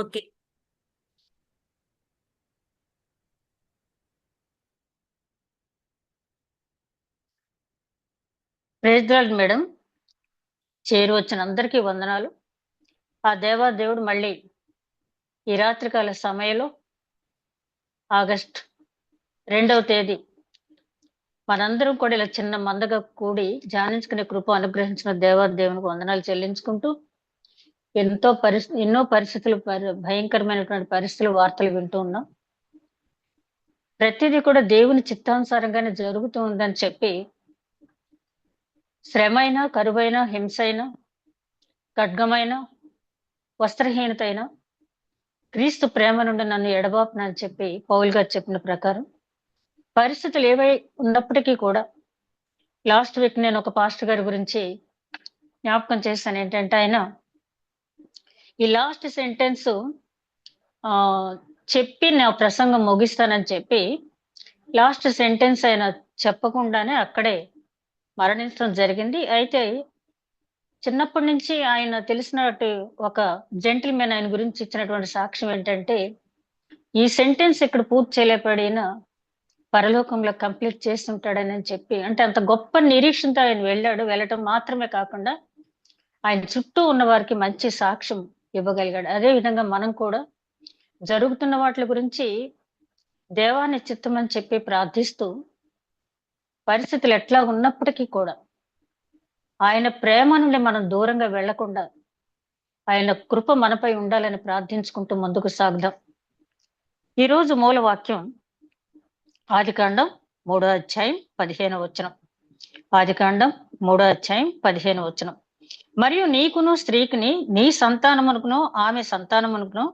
Okay. Praise the lord madam. చేరి వచ్చిన అందరికీ వందనాలు. ఆ దేవుడు మళ్ళీ ఈ రాత్రికాల సమయంలో ఆగస్ట్ 2వ తేదీ మనందరం కూడా ఇలా చిన్న మందగా కూడి ధ్యానించుకునే కృప అనుగ్రహించిన దేవునికి వందనాలు చెల్లించుకుంటూ ఎన్నో పరిస్థితులు భయంకరమైనటువంటి పరిస్థితులు వార్తలు వింటూ ఉన్నాం. ప్రతిదీ కూడా దేవుని చిత్తానుసారంగానే జరుగుతూ ఉందని చెప్పి శ్రమైనా, కరువైనా, హింసైనా, ఖడ్గమైన, వస్త్రహీనత అయినా క్రీస్తు ప్రేమ నుండి నన్ను ఎడబాపునని చెప్పి పౌలు గారు చెప్పిన ప్రకారం పరిస్థితులు ఏవై ఉన్నప్పటికీ కూడా లాస్ట్ వీక్ నేను ఒక పాస్టర్ గారి గురించి జ్ఞాపకం చేశాను. ఏంటంటే ఆయన ఈ లాస్ట్ సెంటెన్స్ చెప్పి నా ప్రసంగం ముగిస్తానని చెప్పి లాస్ట్ సెంటెన్స్ ఆయన చెప్పకుండానే అక్కడే మరణించడం జరిగింది. అయితే చిన్నప్పటి నుంచి ఆయన తెలిసినట్టు ఒక జెంటిల్మెన్ ఆయన గురించి ఇచ్చినటువంటి సాక్ష్యం ఏంటంటే ఈ సెంటెన్స్ ఇక్కడ పూర్తి చేయలేకపోయినా పరలోకంలో కంప్లీట్ చేస్తుంటాడని చెప్పి, అంటే అంత గొప్ప నిరీక్షణతో ఆయన వెళ్ళటం మాత్రమే కాకుండా ఆయన చుట్టూ ఉన్న వారికి మంచి సాక్ష్యం ఇవ్వగలిగాడు. అదే విధంగా మనం కూడా జరుగుతున్న వాటి గురించి దేవాన్ని చిత్తమని చెప్పి ప్రార్థిస్తూ పరిస్థితులు ఎట్లా ఉన్నప్పటికీ కూడా ఆయన ప్రేమ నుండి మనం దూరంగా వెళ్లకుండా ఆయన కృప మనపై ఉండాలని ప్రార్థించుకుంటూ ముందుకు సాగుదాం. ఈరోజు మూల వాక్యం ఆదికాండం 3వ అధ్యాయం 15వ వచనం. ఆదికాండం 3వ అధ్యాయం 15వ వచనం. మరియు నీకును స్త్రీకిని నీ సంతానమునకును ఆమె సంతానమునకును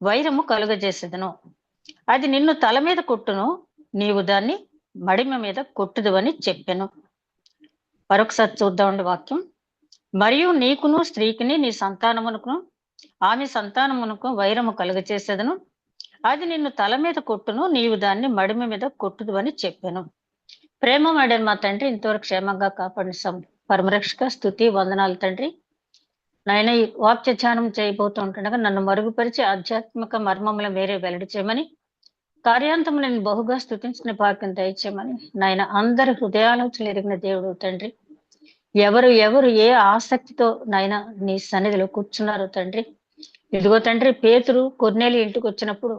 వైరము కలుగజేసేదను. అది నిన్ను తల మీద కొట్టును, నీవు దాన్ని మడిమ మీద కొట్టుదువని చెప్పెను. మరొకసారి చూద్దామండి వాక్యం. మరియు నీకును స్త్రీకిని నీ సంతానమునకును ఆమె సంతానమునకు వైరము కలుగజేసేదను. అది నిన్ను తల మీద కొట్టును, నీవు దాన్ని మడిమ మీద కొట్టుదువని చెప్పాను. ప్రేమమడిన మా తండ్రి, ఇంతవరకు క్షేమంగా కాపాడిన పరమరక్షక స్తుతి వందనాలు తండ్రి. నాయన ఈ వాక్య ధ్యానం చేయబోతూ ఉంటుండగా నన్ను మరుగుపరిచి ఆధ్యాత్మిక మర్మముల మేరే వెల్లడి చేయమని, కార్యాంతము నేను బహుగా స్తుతించిన భాగ్యం దయచేయమని నాయన అందరి హృదయాలోచనలు ఎరిగిన దేవుడు తండ్రి. ఎవరు ఏ ఆసక్తితో నాయన నీ సన్నిధిలో కూర్చున్నారో తండ్రి. ఇదిగో తండ్రి, పేతురు కొర్నేలి ఇంటికి వచ్చినప్పుడు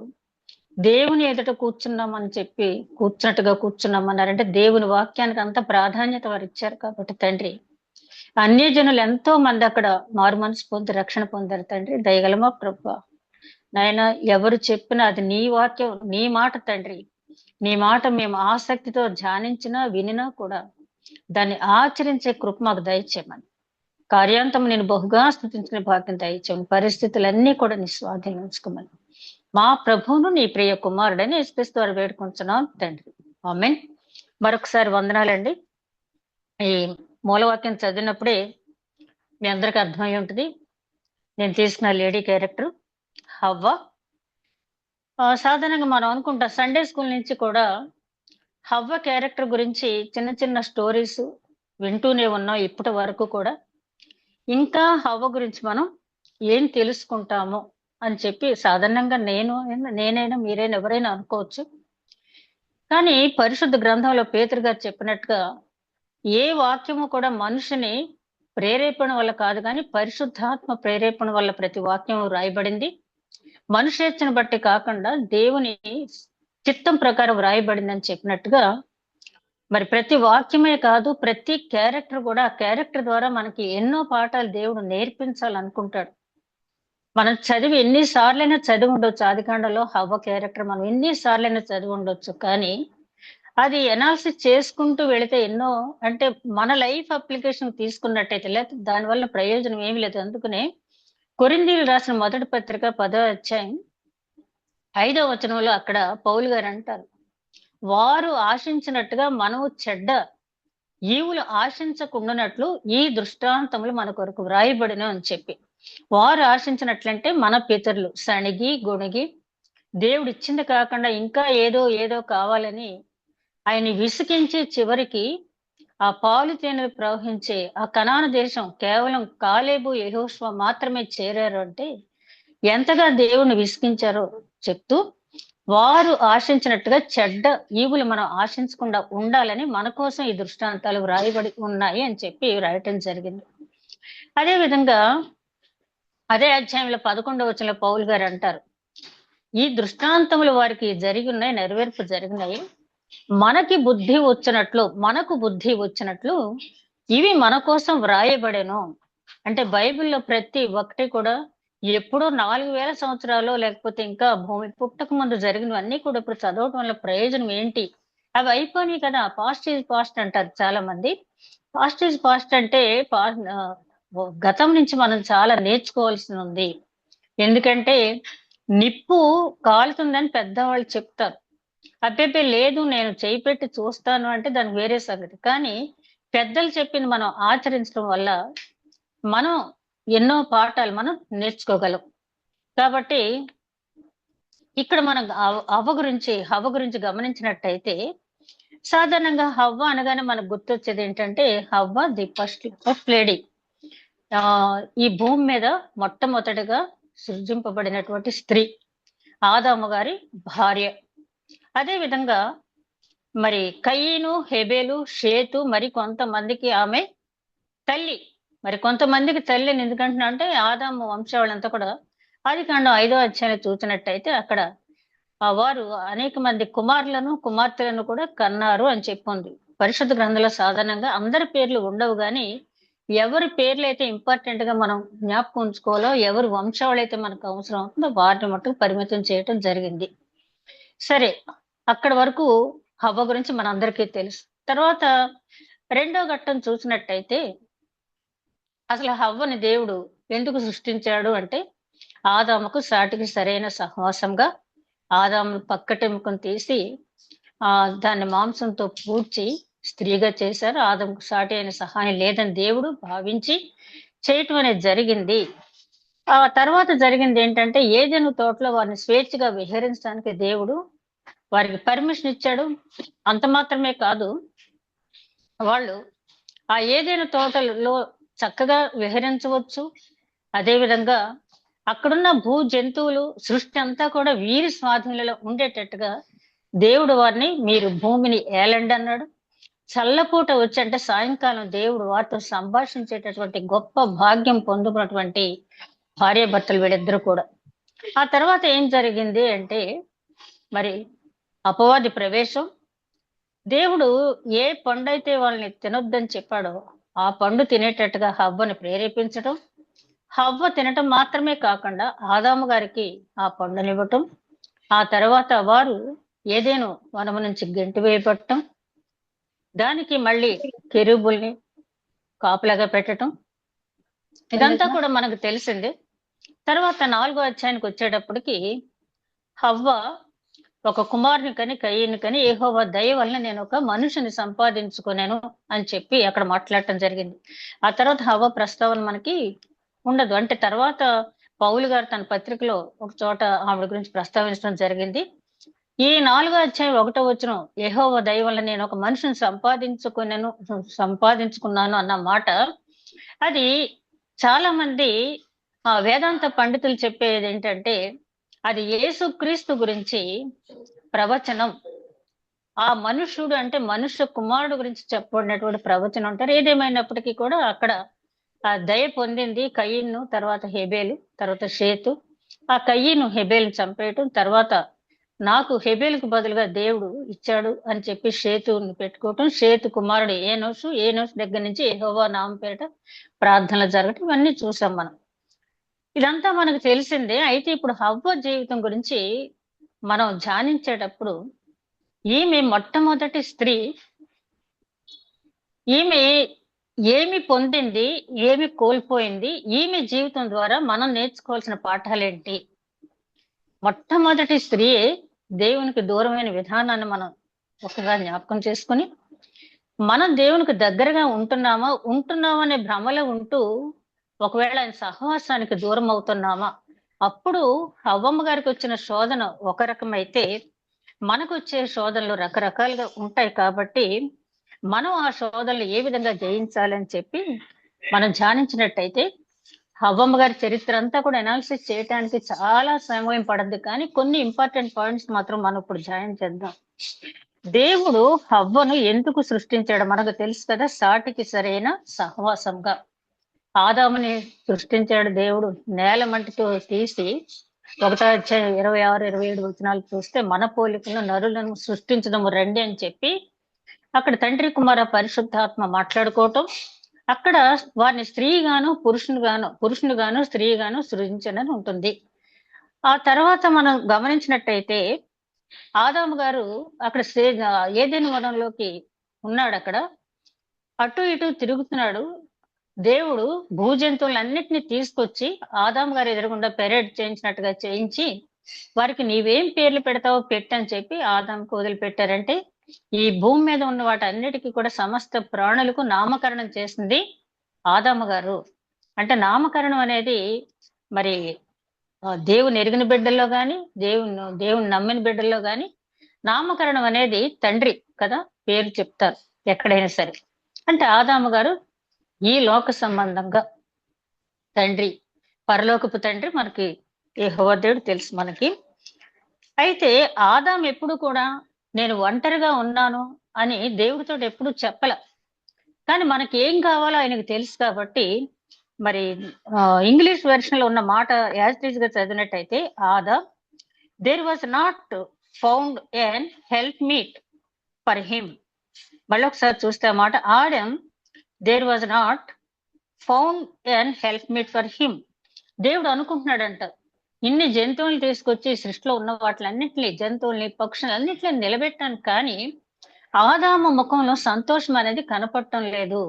దేవుని ఎదుట కూర్చున్నామని చెప్పి కూర్చున్నట్టుగా కూర్చున్నామన్నారంటే దేవుని వాక్యానికి అంత ప్రాధాన్యత వారు ఇచ్చారు కాబట్టి తండ్రి, అన్యజనులు ఎంతో మంది అక్కడ మారు మనసు పొంది రక్షణ పొందారు తండ్రి. దయగలమా ప్రభువా నాయన, ఎవరు చెప్పినా అది నీ వాక్యం, నీ మాట తండ్రి. నీ మాట మేము ఆసక్తితో ధ్యానించినా వినినా కూడా దాన్ని ఆచరించే కృప మాకు దయచేయమని, కార్యాంతం నేను బహుగా స్తుతించిన భాగ్యం దయచేయమని, పరిస్థితులన్నీ కూడా నీ స్వాధీనం ఉంచుకోమని మా ప్రభువును నీ ప్రియ కుమారుడని యేసుక్రీస్తు ద్వారా వేడుకుంటున్నాం తండ్రి. ఆమేన్. మరొకసారి వందనాలండి. ఈ మూలవాక్యం చదివినప్పుడే మీ అందరికి అర్థమై ఉంటుంది. నేను తీసుకున్న లేడీ క్యారెక్టర్ హవ్వ. సాధారణంగా మనం అనుకుంటాం సండే స్కూల్ నుంచి కూడా హవ్వ క్యారెక్టర్ గురించి చిన్న చిన్న స్టోరీస్ వింటూనే ఉన్నాం ఇప్పటి వరకు కూడా. ఇంకా హవ్వ గురించి మనం ఏం తెలుసుకుంటాము అని చెప్పి సాధారణంగా నేనైనా మీరైనా ఎవరైనా అనుకోవచ్చు. కానీ పరిశుద్ధ గ్రంథంలో పేతురు గారు చెప్పినట్టుగా ఏ వాక్యము కూడా మనుషుని ప్రేరేపణ వల్ల కాదు, కానీ పరిశుద్ధాత్మ ప్రేరేపణ వల్ల ప్రతి వాక్యం రాయబడింది. మనుషేచ్ఛను బట్టి కాకుండా దేవుని చిత్తం ప్రకారం వ్రాయబడింది అని చెప్పినట్టుగా, మరి ప్రతి వాక్యమే కాదు ప్రతి క్యారెక్టర్ కూడా ఆ క్యారెక్టర్ ద్వారా మనకి ఎన్నో పాఠాలు దేవుడు నేర్పించాలనుకుంటాడు. మనం ఎన్నిసార్లైనా చదివి ఉండొచ్చు. ఆదికాండంలో హవ్వ క్యారెక్టర్ మనం ఎన్నిసార్లైనా చదివి ఉండొచ్చు. కానీ అది ఎనాలిసిస్ చేసుకుంటూ వెళితే ఎన్నో, అంటే మన లైఫ్ అప్లికేషన్ తీసుకున్నట్టయితే లేకపోతే దానివల్ల ప్రయోజనం ఏమి లేదు. అందుకనే కొరింథీయులు రాసిన మొదటి పత్రిక 10వ అధ్యాయం 5వ వచనంలో అక్కడ పౌలు గారు అంటారు, వారు ఆశించినట్టుగా మనము చెడ్డ ఈవులు ఆశించకుండానట్లు ఈ దృష్టాంతములు మన కొరకు వ్రాయబడిన అని చెప్పి, వారు ఆశించినట్లంటే మన పితరులు సణిగి గొణిగి దేవుడు ఇచ్చింది కాకుండా ఇంకా ఏదో కావాలని ఆయన విసికించి చివరికి ఆ పాలు తేనెలు ప్రవహించే ఆ కనాను దేశం కేవలం కాలేబు యెహోషువ మాత్రమే చేరారు. అంటే ఎంతగా దేవుణ్ణి విసిగించారో చెప్తూ, వారు ఆశించినట్టుగా చెడ్డ ఈవులు మనం ఆశించకుండా ఉండాలని మన కోసం ఈ దృష్టాంతాలు వ్రాయబడి ఉన్నాయి అని చెప్పి రాయటం జరిగింది. అదే విధంగా అదే అధ్యాయంలో 11వ వచనంలో పౌలు గారు అంటారు, ఈ దృష్టాంతములు వారికి జరిగి ఉన్నాయి, నెరవేర్పు జరిగినాయి. మనకు బుద్ధి వచ్చినట్లు ఇవి మన కోసం వ్రాయబడెను. అంటే బైబిల్లో ప్రతి ఒక్కటి కూడా ఎప్పుడో 4000 సంవత్సరాలు లేకపోతే ఇంకా భూమి పుట్టక ముందు జరిగినవన్నీ కూడా ఇప్పుడు చదవటం వల్ల ప్రయోజనం ఏంటి? అవి అయిపోయినాయి కదా, పాస్ట్ ఈజ్ పాస్ట్ అంటారు చాలా మంది. పాస్ట్ ఈజ్ పాస్ట్ అంటే గతం నుంచి మనం చాలా నేర్చుకోవాల్సి ఉంది. ఎందుకంటే నిప్పు కాలుతుందని పెద్దవాళ్ళు చెప్తారు. అబ్బే లేదు, నేను చేయి పెట్టి చూస్తాను అంటే దానికి వేరే సంగతి. కానీ పెద్దలు చెప్పింది మనం ఆచరించడం వల్ల మనం ఎన్నో పాఠాలు మనం నేర్చుకోగలం. కాబట్టి ఇక్కడ మనం హవ్వ గురించి గమనించినట్టయితే, సాధారణంగా హవ్వ అనగానే మనకు గుర్తొచ్చేది ఏంటంటే, హవ్వ ది ఫస్ట్ లేడీ. ఈ భూమి మీద మొట్టమొదటిగా సృజింపబడినటువంటి స్త్రీ, ఆదాము గారి భార్య. అదే విధంగా మరి కయీను, హెబేలు, షేతు, మరి కొంతమందికి ఆమె తల్లి. మరి కొంతమందికి తల్లిని ఎందుకంటున్నా అంటే, ఆదాము వంశావళంతా కూడా ఆదికాండం 5వ అధ్యాయంలో చూసినట్టయితే అక్కడ వారు అనేక మంది కుమారులను కుమార్తెలను కూడా కన్నారు అని చెప్పుంది. పరిశుద్ధ గ్రంథంలో సాధారణంగా అందరి పేర్లు ఉండవు, కానీ ఎవరి పేర్లు అయితే ఇంపార్టెంట్ గా మనం జ్ఞాపకం ఉంచుకోవాలో, ఎవరి వంశావళి అయితే మనకు అవసరం అవుతుందో వాటిని మట్టుకు పరిమితం చేయటం జరిగింది. సరే, అక్కడి వరకు హవ్వ గురించి మనందరికీ తెలుసు. తర్వాత రెండో ఘట్టం చూసినట్టయితే, అసలు హవ్వని దేవుడు ఎందుకు సృష్టించాడు అంటే, ఆదాముకు సాటికి సరైన సహవాసంగా ఆదాము పక్కటెముకను తీసి దాన్ని మాంసంతో పూడ్చి స్త్రీగా చేశారు. ఆదాముకు సాటి అయిన సహాయం లేదని దేవుడు భావించి చేయటం అనేది జరిగింది. ఆ తర్వాత జరిగింది ఏంటంటే, ఏదెను తోటలో వారిని స్వేచ్ఛగా విహరించడానికి దేవుడు వారికి పర్మిషన్ ఇచ్చాడు. అంత మాత్రమే కాదు, వాళ్ళు ఆ ఏదైనా తోటలో చక్కగా విహరించవచ్చు. అదేవిధంగా అక్కడున్న భూ జంతువులు సృష్టి అంతా కూడా వీరి స్వాధీనంలో ఉండేటట్టుగా దేవుడు వారిని మీరు భూమిని ఏలండి అన్నాడు. చల్లపూట వచ్చి అంటే సాయంకాలం దేవుడు వారితో సంభాషించేటటువంటి గొప్ప భాగ్యం పొందుకున్నటువంటి భార్యాభర్తలు వీళ్ళిద్దరూ కూడా. ఆ తర్వాత ఏం జరిగింది అంటే, మరి అపవాది ప్రవేశం. దేవుడు ఏ పండు అయితే వాళ్ళని తినొద్దని చెప్పాడో ఆ పండు తినేటట్టుగా హవ్వని ప్రేరేపించడం, హవ్వ తినటం మాత్రమే కాకుండా ఆదాము గారికి ఆ పండునివ్వటం, ఆ తర్వాత వారు ఏదేను వనము నుంచి గెంటి వేయబట్టం, దానికి మళ్ళీ కెరూబుల్ని కాపులాగా పెట్టడం, ఇదంతా కూడా మనకు తెలిసిందే. తర్వాత 4వ అధ్యాయానికి వచ్చేటప్పటికి హవ్వ ఒక కుమారుని కని కయీను కని యెహోవా దయ వలన నేను ఒక మనుషుని సంపాదించుకున్నాను అని చెప్పి అక్కడ మాట్లాడటం జరిగింది. ఆ తర్వాత హవ్వ ప్రస్తావన మనకి ఉండదు. అంటే తర్వాత పౌలు గారు తన పత్రికలో ఒక చోట ఆవిడ గురించి ప్రస్తావించడం జరిగింది. ఈ 4వ అధ్యాయం 1వ వచనం, యెహోవా దయ వలన నేను ఒక మనుషుని సంపాదించుకున్నాను అన్న మాట, అది చాలా మంది వేదాంత పండితులు చెప్పేది ఏంటంటే, అది యేసుక్రీస్తు గురించి ప్రవచనం. ఆ మనుష్యుడు అంటే మనుష్య కుమారుడు గురించి చెప్పబడినటువంటి ప్రవచనం అంటారు. ఏదేమైనప్పటికీ కూడా అక్కడ ఆ దయ పొందింది కయీను, తర్వాత హెబేలు, తర్వాత షేతు. ఆ కయీను హెబేలుని చంపేయటం, తర్వాత నాకు హెబేలుకు బదులుగా దేవుడు ఇచ్చాడు అని చెప్పి షేతుని పెట్టుకోవటం, షేతు కుమారుడు ఏనోషు దగ్గర నుంచి యెహోవా నామం పేరిట ప్రార్థనలు జరగటం, ఇవన్నీ చూసాం మనం. ఇదంతా మనకు తెలిసిందే. అయితే ఇప్పుడు హవ్వ జీవితం గురించి మనం ధ్యానించేటప్పుడు, ఈమె మొట్టమొదటి స్త్రీ, ఈమె ఏమి పొందింది, ఏమి కోల్పోయింది, ఈమె జీవితం ద్వారా మనం నేర్చుకోవాల్సిన పాఠాలేంటి? మొట్టమొదటి స్త్రీ దేవునికి దూరమైన విధానాన్ని మనం ఒకగా జ్ఞాపకం చేసుకుని, మనం దేవునికి దగ్గరగా ఉంటున్నామనే భ్రమలో ఉంటూ ఒకవేళ ఆయన సహవాసానికి దూరం అవుతున్నామా? అప్పుడు హవ్వమ్మ గారికి వచ్చిన శోధన ఒక రకమైతే, మనకు వచ్చే శోధనలు రకరకాలుగా ఉంటాయి. కాబట్టి మనం ఆ శోధనలు ఏ విధంగా జయించాలని చెప్పి మనం ధ్యానించినట్టయితే, హవ్వమ్మ గారి చరిత్ర అంతా కూడా అనాలిసిస్ చేయడానికి చాలా సమయం పడద్దు, కానీ కొన్ని ఇంపార్టెంట్ పాయింట్స్ మాత్రం మనం ఇప్పుడు జాయిన్ చేద్దాం. దేవుడు హవ్వను ఎందుకు సృష్టించాడు మనకు తెలుసు కదా, సాటికి సరైన సహవాసంగా. ఆదాముని సృష్టించాడు దేవుడు నేల మట్టితో తీసి. 1 అధ్యాయం 26, 27 వచనాలు చూస్తే మన పోలికలను నరులను సృష్టించడము రండి అని చెప్పి అక్కడ తండ్రి కుమార పరిశుద్ధాత్మ మాట్లాడుకోవటం, అక్కడ వారిని స్త్రీగాను పురుషునిగాను స్త్రీగాను సృజించనని ఉంటుంది. ఆ తర్వాత మనం గమనించినట్టయితే ఆదాము గారు అక్కడ ఏదైనా వనంలోకి ఉన్నాడు. అక్కడ అటు ఇటు తిరుగుతున్నాడు. దేవుడు భూజంతువులన్నిటిని తీసుకొచ్చి ఆదాము గారు ఎదురుగుండా పెరేడ్ చేయించినట్టుగా చేయించి వారికి నీవేం పేర్లు పెడతావో పెట్టని చెప్పి ఆదాముకు వదిలిపెట్టారంటే ఈ భూమి మీద ఉన్న వాటన్నిటికీ కూడా సమస్త ప్రాణులకు నామకరణం చేసింది ఆదాము గారు. అంటే నామకరణం అనేది మరి దేవుని ఎరిగిన బిడ్డల్లో గాని దేవుని నమ్మిన బిడ్డల్లో గాని నామకరణం అనేది తండ్రి కదా పేరు చెప్తారు ఎక్కడైనా సరే. అంటే ఆదాము గారు ఈ లోక సంబంధంగా తండ్రి, పరలోకపు తండ్రి మనకి యెహోవా దేవుడు తెలుసు మనకి. అయితే ఆదాము ఎప్పుడు కూడా నేను ఒంటరిగా ఉన్నాను అని దేవుడితో ఎప్పుడు చెప్పల. కానీ మనకి ఏం కావాలో ఆయనకు తెలుసు కాబట్టి మరి ఇంగ్లీష్ వెర్షన్ లో ఉన్న మాట యాజ్ ఇట్ ఈజ్ గా చదివినట్టయితే there was not found an help meet for him. మళ్ళీ ఒకసారి చూస్తే మాట there was not found an help meet for him. దేవుడు అనుకుంటున్నాడంట ఇన్ని జంతువులు తీసుకొచ్చి సృష్టిలో ఉన్న వాటిలన్నింటినీ, జంతువుల్ని పక్షులన్నింటినీ నిలబెట్టాను, కానీ ఆదాము ముఖంలో సంతోషం అనేది కనపడటం లేదు.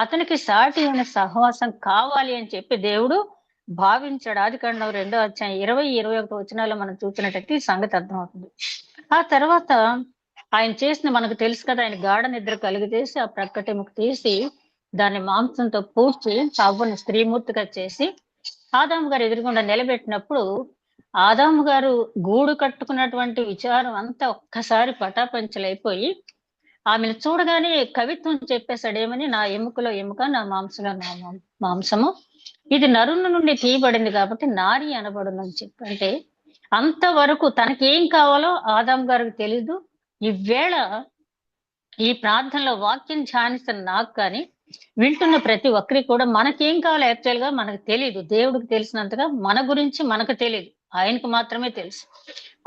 అతనికి సాటి అయిన సహవాసం కావాలి అని చెప్పి దేవుడు భావించాడు. ఆదికాండం 2 అధ్యాయం 20-21 వచనాల్లో మనం చూసినట్టయితే ఈ సంగతి అర్థమవుతుంది. ఆ తర్వాత ఆయన చేసిన మనకు తెలుసు కదా, ఆయన గాఢ నిద్ర కలుగజేసి ఆ ప్రక్కటెముక తీసి దాన్ని మాంసంతో పూడ్చి హవ్వను స్త్రీమూర్తిగా చేసి ఆదాము గారు ఎదురుగుండా నిలబెట్టినప్పుడు ఆదాము గారు గూడు కట్టుకున్నటువంటి విచారం అంతా ఒక్కసారి పటాపంచలైపోయి ఆమెను చూడగానే కవిత్వం చెప్పేశాడేమని, నా ఎముకలో ఎముక, నా మాంసంలో నా మాంసము, ఇది నరుని నుండి తీయబడింది కాబట్టి నారి అనబడును అని చెప్పి. అంటే అంతవరకు తనకేం కావాలో ఆదాము గారికి తెలీదు. ఈవేళ ఈ ప్రార్థనలో వాక్యం ధ్యానిస్తున్న నాకు కానీ వింటున్న ప్రతి ఒక్కరికి కూడా మనకేం కావాలో యాక్చువల్ గా మనకు తెలియదు. దేవుడికి తెలిసినంతగా మన గురించి మనకు తెలియదు, ఆయనకు మాత్రమే తెలుసు.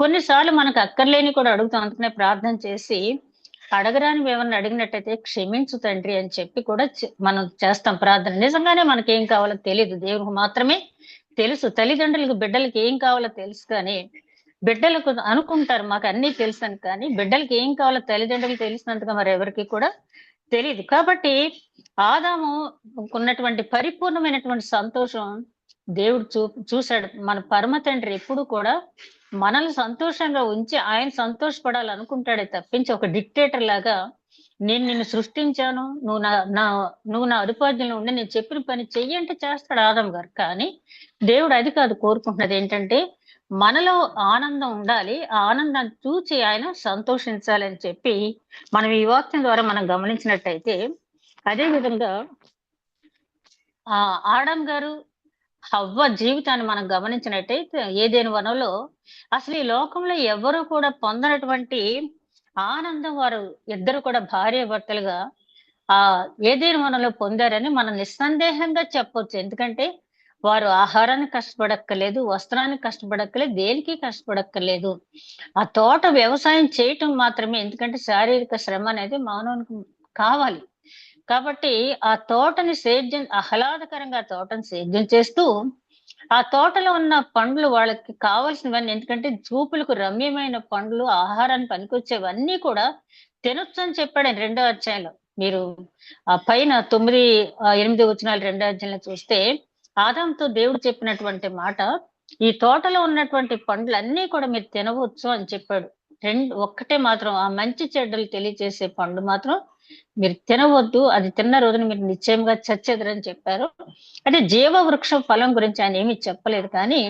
కొన్నిసార్లు మనకు అక్కర్లేని కూడా అడుగుతాం. అందుకనే ప్రార్థన చేసి అడగరాని ఏమన్నా అడిగినట్టయితే క్షమించు తండ్రి అని చెప్పి కూడా మనం చేస్తాం ప్రార్థన. నిజంగానే మనకేం కావాలో తెలియదు, దేవుడికి మాత్రమే తెలుసు. తల్లిదండ్రులకు బిడ్డలకి ఏం కావాలో తెలుసు, కానీ బిడ్డలకు అనుకుంటారు మాకు అన్ని తెలుసు అని, కానీ బిడ్డలకి ఏం కావాలో తల్లిదండ్రులకు తెలిసినంతగా మరి ఎవరికి కూడా తెలియదు. కాబట్టి ఆదాము ఉన్నటువంటి పరిపూర్ణమైనటువంటి సంతోషం దేవుడు చూశాడు. మన పరమ తండ్రి ఎప్పుడు కూడా మనల్ని సంతోషంగా ఉంచి ఆయన సంతోషపడాలనుకుంటాడే తప్పించి ఒక డిక్టేటర్ లాగా నేను నిన్ను సృష్టించాను, నువ్వు నా అదుపాజ్యంలో ఉండి నేను చెప్పిన పని చెయ్యి అంటే చేస్తాడు ఆదాము గారు. కానీ దేవుడు అది కాదు కోరుకుంటున్నది. ఏంటంటే మనలో ఆనందం ఉండాలి, ఆ ఆనందాన్ని చూచి ఆయన సంతోషించాలని చెప్పి మనం ఈ వాక్యం ద్వారా మనం గమనించినట్టయితే, అదే విధంగా ఆదాము గారు హవ్వ జీవితాన్ని మనం గమనించినట్టయితే ఏదైనా వనంలో అసలు ఈ లోకంలో ఎవరు కూడా పొందనటువంటి ఆనందం వారు ఇద్దరు కూడా భార్య భర్తలుగా ఏదైనా వనంలో పొందారని మనం నిస్సందేహంగా చెప్పొచ్చు. ఎందుకంటే వారు ఆహారానికి కష్టపడక్కర్లేదు, వస్త్రానికి కష్టపడక్కర్లేదు, దేనికి కష్టపడక్కర్లేదు. ఆ తోట వ్యవసాయం చేయటం మాత్రమే, ఎందుకంటే శారీరక శ్రమ అనేది మానవునికి కావాలి. కాబట్టి ఆ తోటని ఆహ్లాదకరంగా తోటను సేద్యం చేస్తూ ఆ తోటలో ఉన్న పండ్లు వాళ్ళకి కావాల్సినవన్నీ, ఎందుకంటే చూపులకు రమ్యమైన పండ్లు, ఆహారాన్ని పనికొచ్చేవన్నీ కూడా తినొచ్చు అని చెప్పాడు 2వ అధ్యాయంలో. మీరు ఆ పైన 9-8 వచనాలు 2వ అధ్యాయంలో చూస్తే ఆదాముతో దేవుడు చెప్పినటువంటి మాట, ఈ తోటలో ఉన్నటువంటి పండ్లన్నీ కూడా మీరు తినవచ్చు అని చెప్పాడు. ఒక్కటే మాత్రం ఆ మంచి చెడ్డలు తెలియజేసే పండు మాత్రం మీరు తినవద్దు, అది తిన్న రోజున మీరు నిశ్చయంగా చచ్చెదరని చెప్పారు. అంటే జీవ వృక్ష ఫలం గురించి ఆయన ఏమీ చెప్పలేదు, కానీ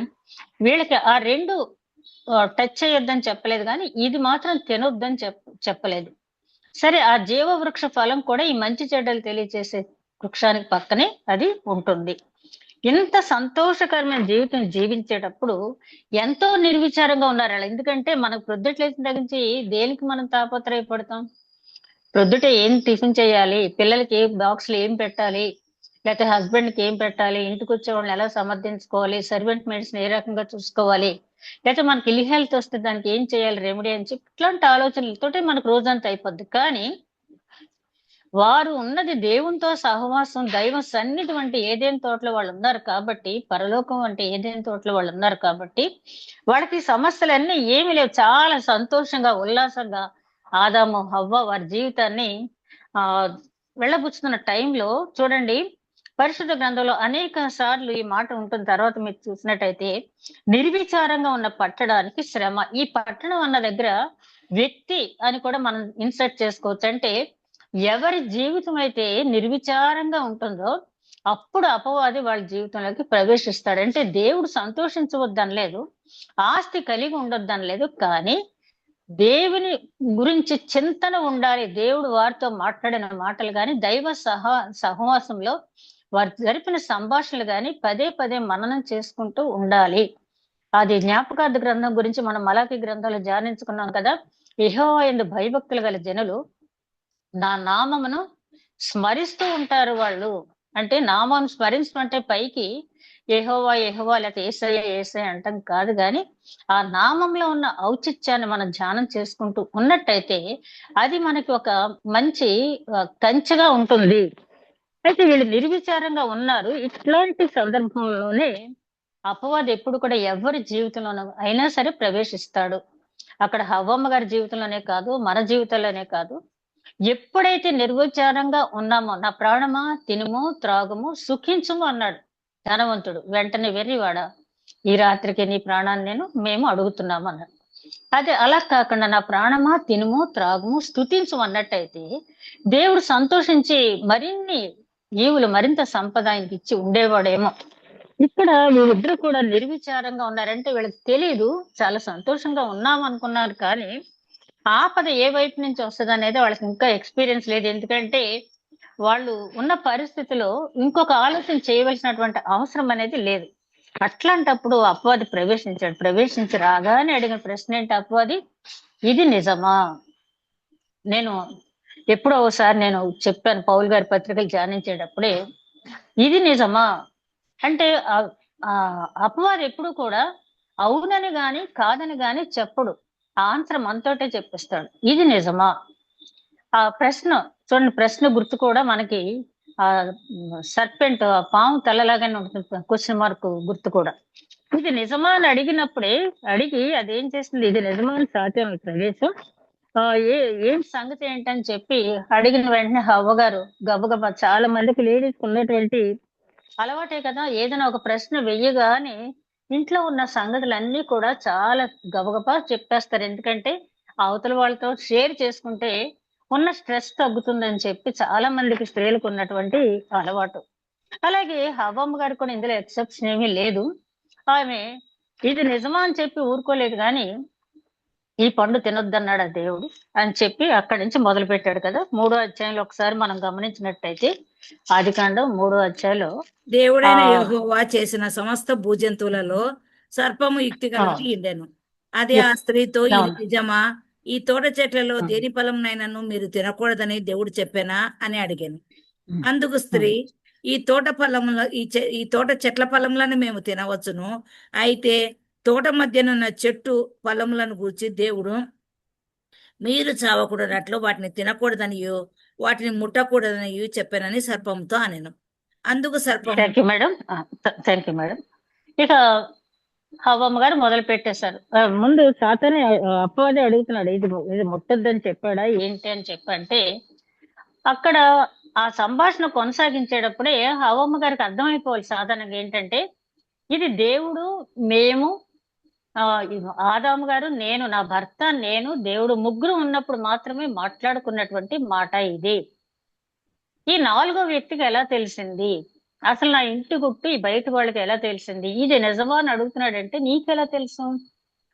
వీళ్ళకి ఆ 2 టచ్ చేయొద్దని చెప్పలేదు, కానీ ఇది మాత్రం తినొద్దని చెప్పలేదు. సరే, ఆ జీవ వృక్ష ఫలం కూడా ఈ మంచి చెడ్డలు తెలియజేసే వృక్షానికి పక్కనే అది ఉంటుంది. ఇంత సంతోషకరమైన జీవితం జీవించేటప్పుడు ఎంతో నిర్విచారంగా ఉన్నారు వాళ్ళు. ఎందుకంటే మనకు ప్రొద్దుట లేచిన దగ్గర నుంచి దేనికి మనం తాపత్రయపడతాం? ప్రొద్దుట ఏం టిఫిన్ చేయాలి? పిల్లలకి ఏ బాక్స్‌లో ఏం పెట్టాలి? లేతే హస్బెండ్‌కి ఏం పెట్టాలి? ఇంటికొచ్చే వాళ్ళని ఎలా సమర్థించుకోవాలి? సర్వెంట్ మెయిడ్స్‌ని ఏ రకంగా చూసుకోవాలి? లేతే మనకి ఇల్ హెల్త్ వస్తే దానికి ఏం చేయాలి రెమెడీ అని చెప్పి ఇట్లాంటి ఆలోచనలతోటే మనకు రోజంతా అయిపోద్ది. కానీ వారు ఉన్నది దేవునితో సహవాసం, దైవ సన్నిధి వంటి ఏదైనా తోటలో వాళ్ళున్నారు కాబట్టి, పరలోకం అంటే ఏదైనా తోటలో వాళ్ళున్నారు కాబట్టి, వాళ్ళకి సమస్యలన్నీ ఏమీ లేవు. చాలా సంతోషంగా, ఉల్లాసంగా ఆదాము, హవ్వ వారి జీవితాన్ని ఆహ్, వెళ్ళబుచ్చుతున్న టైంలో చూడండి, పరిశుద్ధ గ్రంథంలో అనేక సార్లు ఈ మాట ఉంటుంది. తర్వాత మీరు చూసినట్టయితే, నిర్విచారంగా ఉన్న పట్టణానికి శ్రమ. ఈ పట్టణం అన్న దగ్గర వ్యక్తి అని కూడా మనం ఇన్సర్ట్ చేసుకోవచ్చు. అంటే ఎవరి జీవితం అయితే నిర్విచారంగా ఉంటుందో, అప్పుడు అపవాది వాళ్ళ జీవితంలోకి ప్రవేశిస్తాడు. అంటే దేవుడు సంతోషించవద్దనలేదు. ఆస్తి కలిగి ఉండొద్దనలేదు. కానీ దేవుని గురించి చింతన ఉండాలి. దేవుడు వారితో మాట్లాడిన మాటలు గాని, దైవ సహవాసంలో వారు జరిపిన సంభాషణలు గాని పదే పదే మననం చేసుకుంటూ ఉండాలి. అది జ్ఞాపకార్థ గ్రంథం గురించి మనం మలాకి గ్రంథంలో ధ్యానించుకున్నాం కదా! యెహోవా యందు భయభక్తులు గల జనులు నా నామమును స్మరిస్తూ ఉంటారు వాళ్ళు. అంటే నామం స్మరించడం అంటే పైకి యెహోవా, యెహోవా లేకపోతే యేసయ్య, యేసయ్య అంటం కాదు గానీ, ఆ నామంలో ఉన్న ఔచిత్యాన్ని మనం ధ్యానం చేసుకుంటూ ఉన్నట్టయితే, అది మనకి ఒక మంచి కంచెగా ఉంటుంది. అయితే వీళ్ళు నిర్విచారంగా ఉన్నారు. ఇట్లాంటి సందర్భంలోనే అపవాది ఎప్పుడు కూడా ఎవరి జీవితంలోనూ అయినా సరే ప్రవేశిస్తాడు. అక్కడ హవ్వమ్మ గారి జీవితంలోనే కాదు, మన జీవితంలోనే కాదు. ఎప్పుడైతే నిర్విచారంగా ఉన్నామో, "నా ప్రాణమా తినుము, త్రాగుము, సుఖించుము" అన్నాడు ధనవంతుడు. వెంటనే "వెర్రివాడా, ఈ రాత్రికి నీ ప్రాణాన్ని మేము అడుగుతున్నాము" అన్నాడు. అదే అలా కాకుండా "నా ప్రాణమా తినుము, త్రాగుము, స్తుతించుము" అన్నట్టయితే దేవుడు సంతోషించి మరిన్ని ఈవులు మరింత సంపద ఆయనకిచ్చి ఉండేవాడేమో. ఇక్కడ వీళ్ళిద్దరూ కూడా నిర్విచారంగా ఉన్నారంటే వీళ్ళకి తెలీదు. చాలా సంతోషంగా ఉన్నామనుకున్నారు కానీ ఆపద ఏ వైపు నుంచి వస్తదనేది వాళ్ళకి ఇంకా ఎక్స్‌పీరియన్స్ లేదు. ఎందుకంటే, వాళ్ళు ఉన్న పరిస్థితిలో ఇంకొక ఆలోచన చేయవలసినటువంటి అవసరం అనేది లేదు. అట్లాంటప్పుడు అపవాది ప్రవేశించాడు. ప్రవేశించి రాగానే అడిగిన ప్రశ్నేంటి అపవాది? "ఇది నిజమా?" నేను ఎప్పుడో ఓసారి నేను చెప్పాను పౌలు గారి పత్రికలు ధ్యానించేటప్పుడే, "ఇది నిజమా?" అంటే అపవాది ఎప్పుడు కూడా అవునని గాని, కాదని గాని చెప్పడు. ఆన్సర్ మనతోటే చెప్పిస్తాడు. ఇది నిజమా? ఆ ప్రశ్న చూడండి ప్రశ్న గుర్తు కూడా మనకి సర్పెంట్ పాము తలలాగానే ఉంటుంది. క్వెషన్ మార్క్ గుర్తు కూడా. ఇది నిజమా అని అడిగినప్పుడే అడిగి అదేం చేసింది ఇది నిజమా అని సాత్యం ప్రవేశం ఏ ఏం సంగతి ఏంటని చెప్పి అడిగిన వెంటనే హవ్వగారు గబగబా చాలా మందికి లేడీస్‌కి ఉన్నటువంటి అలవాటే కదా! ఏదైనా ఒక ప్రశ్న వెయ్యగానే ఇంట్లో ఉన్న సంగతులన్నీ కూడా చాలా గబగబా చెప్పేస్తారు. ఎందుకంటే, అవతల వాళ్ళతో షేర్ చేసుకుంటే ఉన్న స్ట్రెస్ తగ్గుతుందని చెప్పి చాలా మందికి స్త్రీలకున్నటువంటి అలవాటు. అలాగే హవ్వమ్మ గారికి కూడా ఇందులో ఎక్సెప్షన్ ఏమీ లేదు. ఆమె ఇది నిజమా అని చెప్పి ఊరుకోలేదు గానీ, ఈ పండు తినొద్దన్నాడా దేవుడు అని చెప్పి అక్కడి నుంచి మొదలుపెట్టాడు కదా! మూడో అధ్యాయంలో ఒకసారి మనం గమనించినట్టయితే ఆదికాండం మూడో అధ్యాయంలో దేవుడైన ఆహ్, యెహోవా చేసిన సమస్త భూజంతువులలో సర్పము యుక్తి గలది అవును. ఉండెను. అది ఆ స్త్రీతో ఇది అవును. నిజమా? ఈ తోట చెట్లలో హ్మ్. దేని ఫలంనైనను మీరు తినకూడదని దేవుడు చెప్పెనా అని అడిగాను. హ్మ్. అందుకు హ్మ్. స్త్రీ ఈ తోట ఫలముల ఈ తోట చెట్ల ఫలములను మేము తినవచ్చును. అయితే తోట మధ్యనున్న చెట్టు ఫలములను గూర్చి దేవుడు మీరు చావకూడనట్లు వాటిని తినకూడదనియు వాటిని ముట్టకూడదనియు చెప్పానని సర్పంతో అనెను. అందుకు సర్పము thank you madam. Thank you madam. ఇక హవ్వమ్మ గారు మొదలుపెట్టేశారు. ముందు సాతానే అపవాదే అడుగుతున్నాడు. ఇది ముట్టొద్దని చెప్పాడా? ఏంటి అని చెప్పంటే, అక్కడ ఆ సంభాషణ కొనసాగించేటప్పుడే హవ్వమ్మ గారికి అర్థమైపోవాలి సాధారణంగా ఏంటంటే, ఇది దేవుడు, మేము ఆదాము గారు, నేను, నా భర్త, నేను, దేవుడు ముగ్గురు ఉన్నప్పుడు మాత్రమే మాట్లాడుకున్నటువంటి మాట ఇది. ఈ నాలుగో వ్యక్తికి ఎలా తెలిసింది? అసలు నా ఇంటి గుట్టు ఈ బయట వాళ్ళకి ఎలా తెలిసింది? ఇది నిజమా అని అడుగుతున్నాడంటే నీకెలా తెలుసు?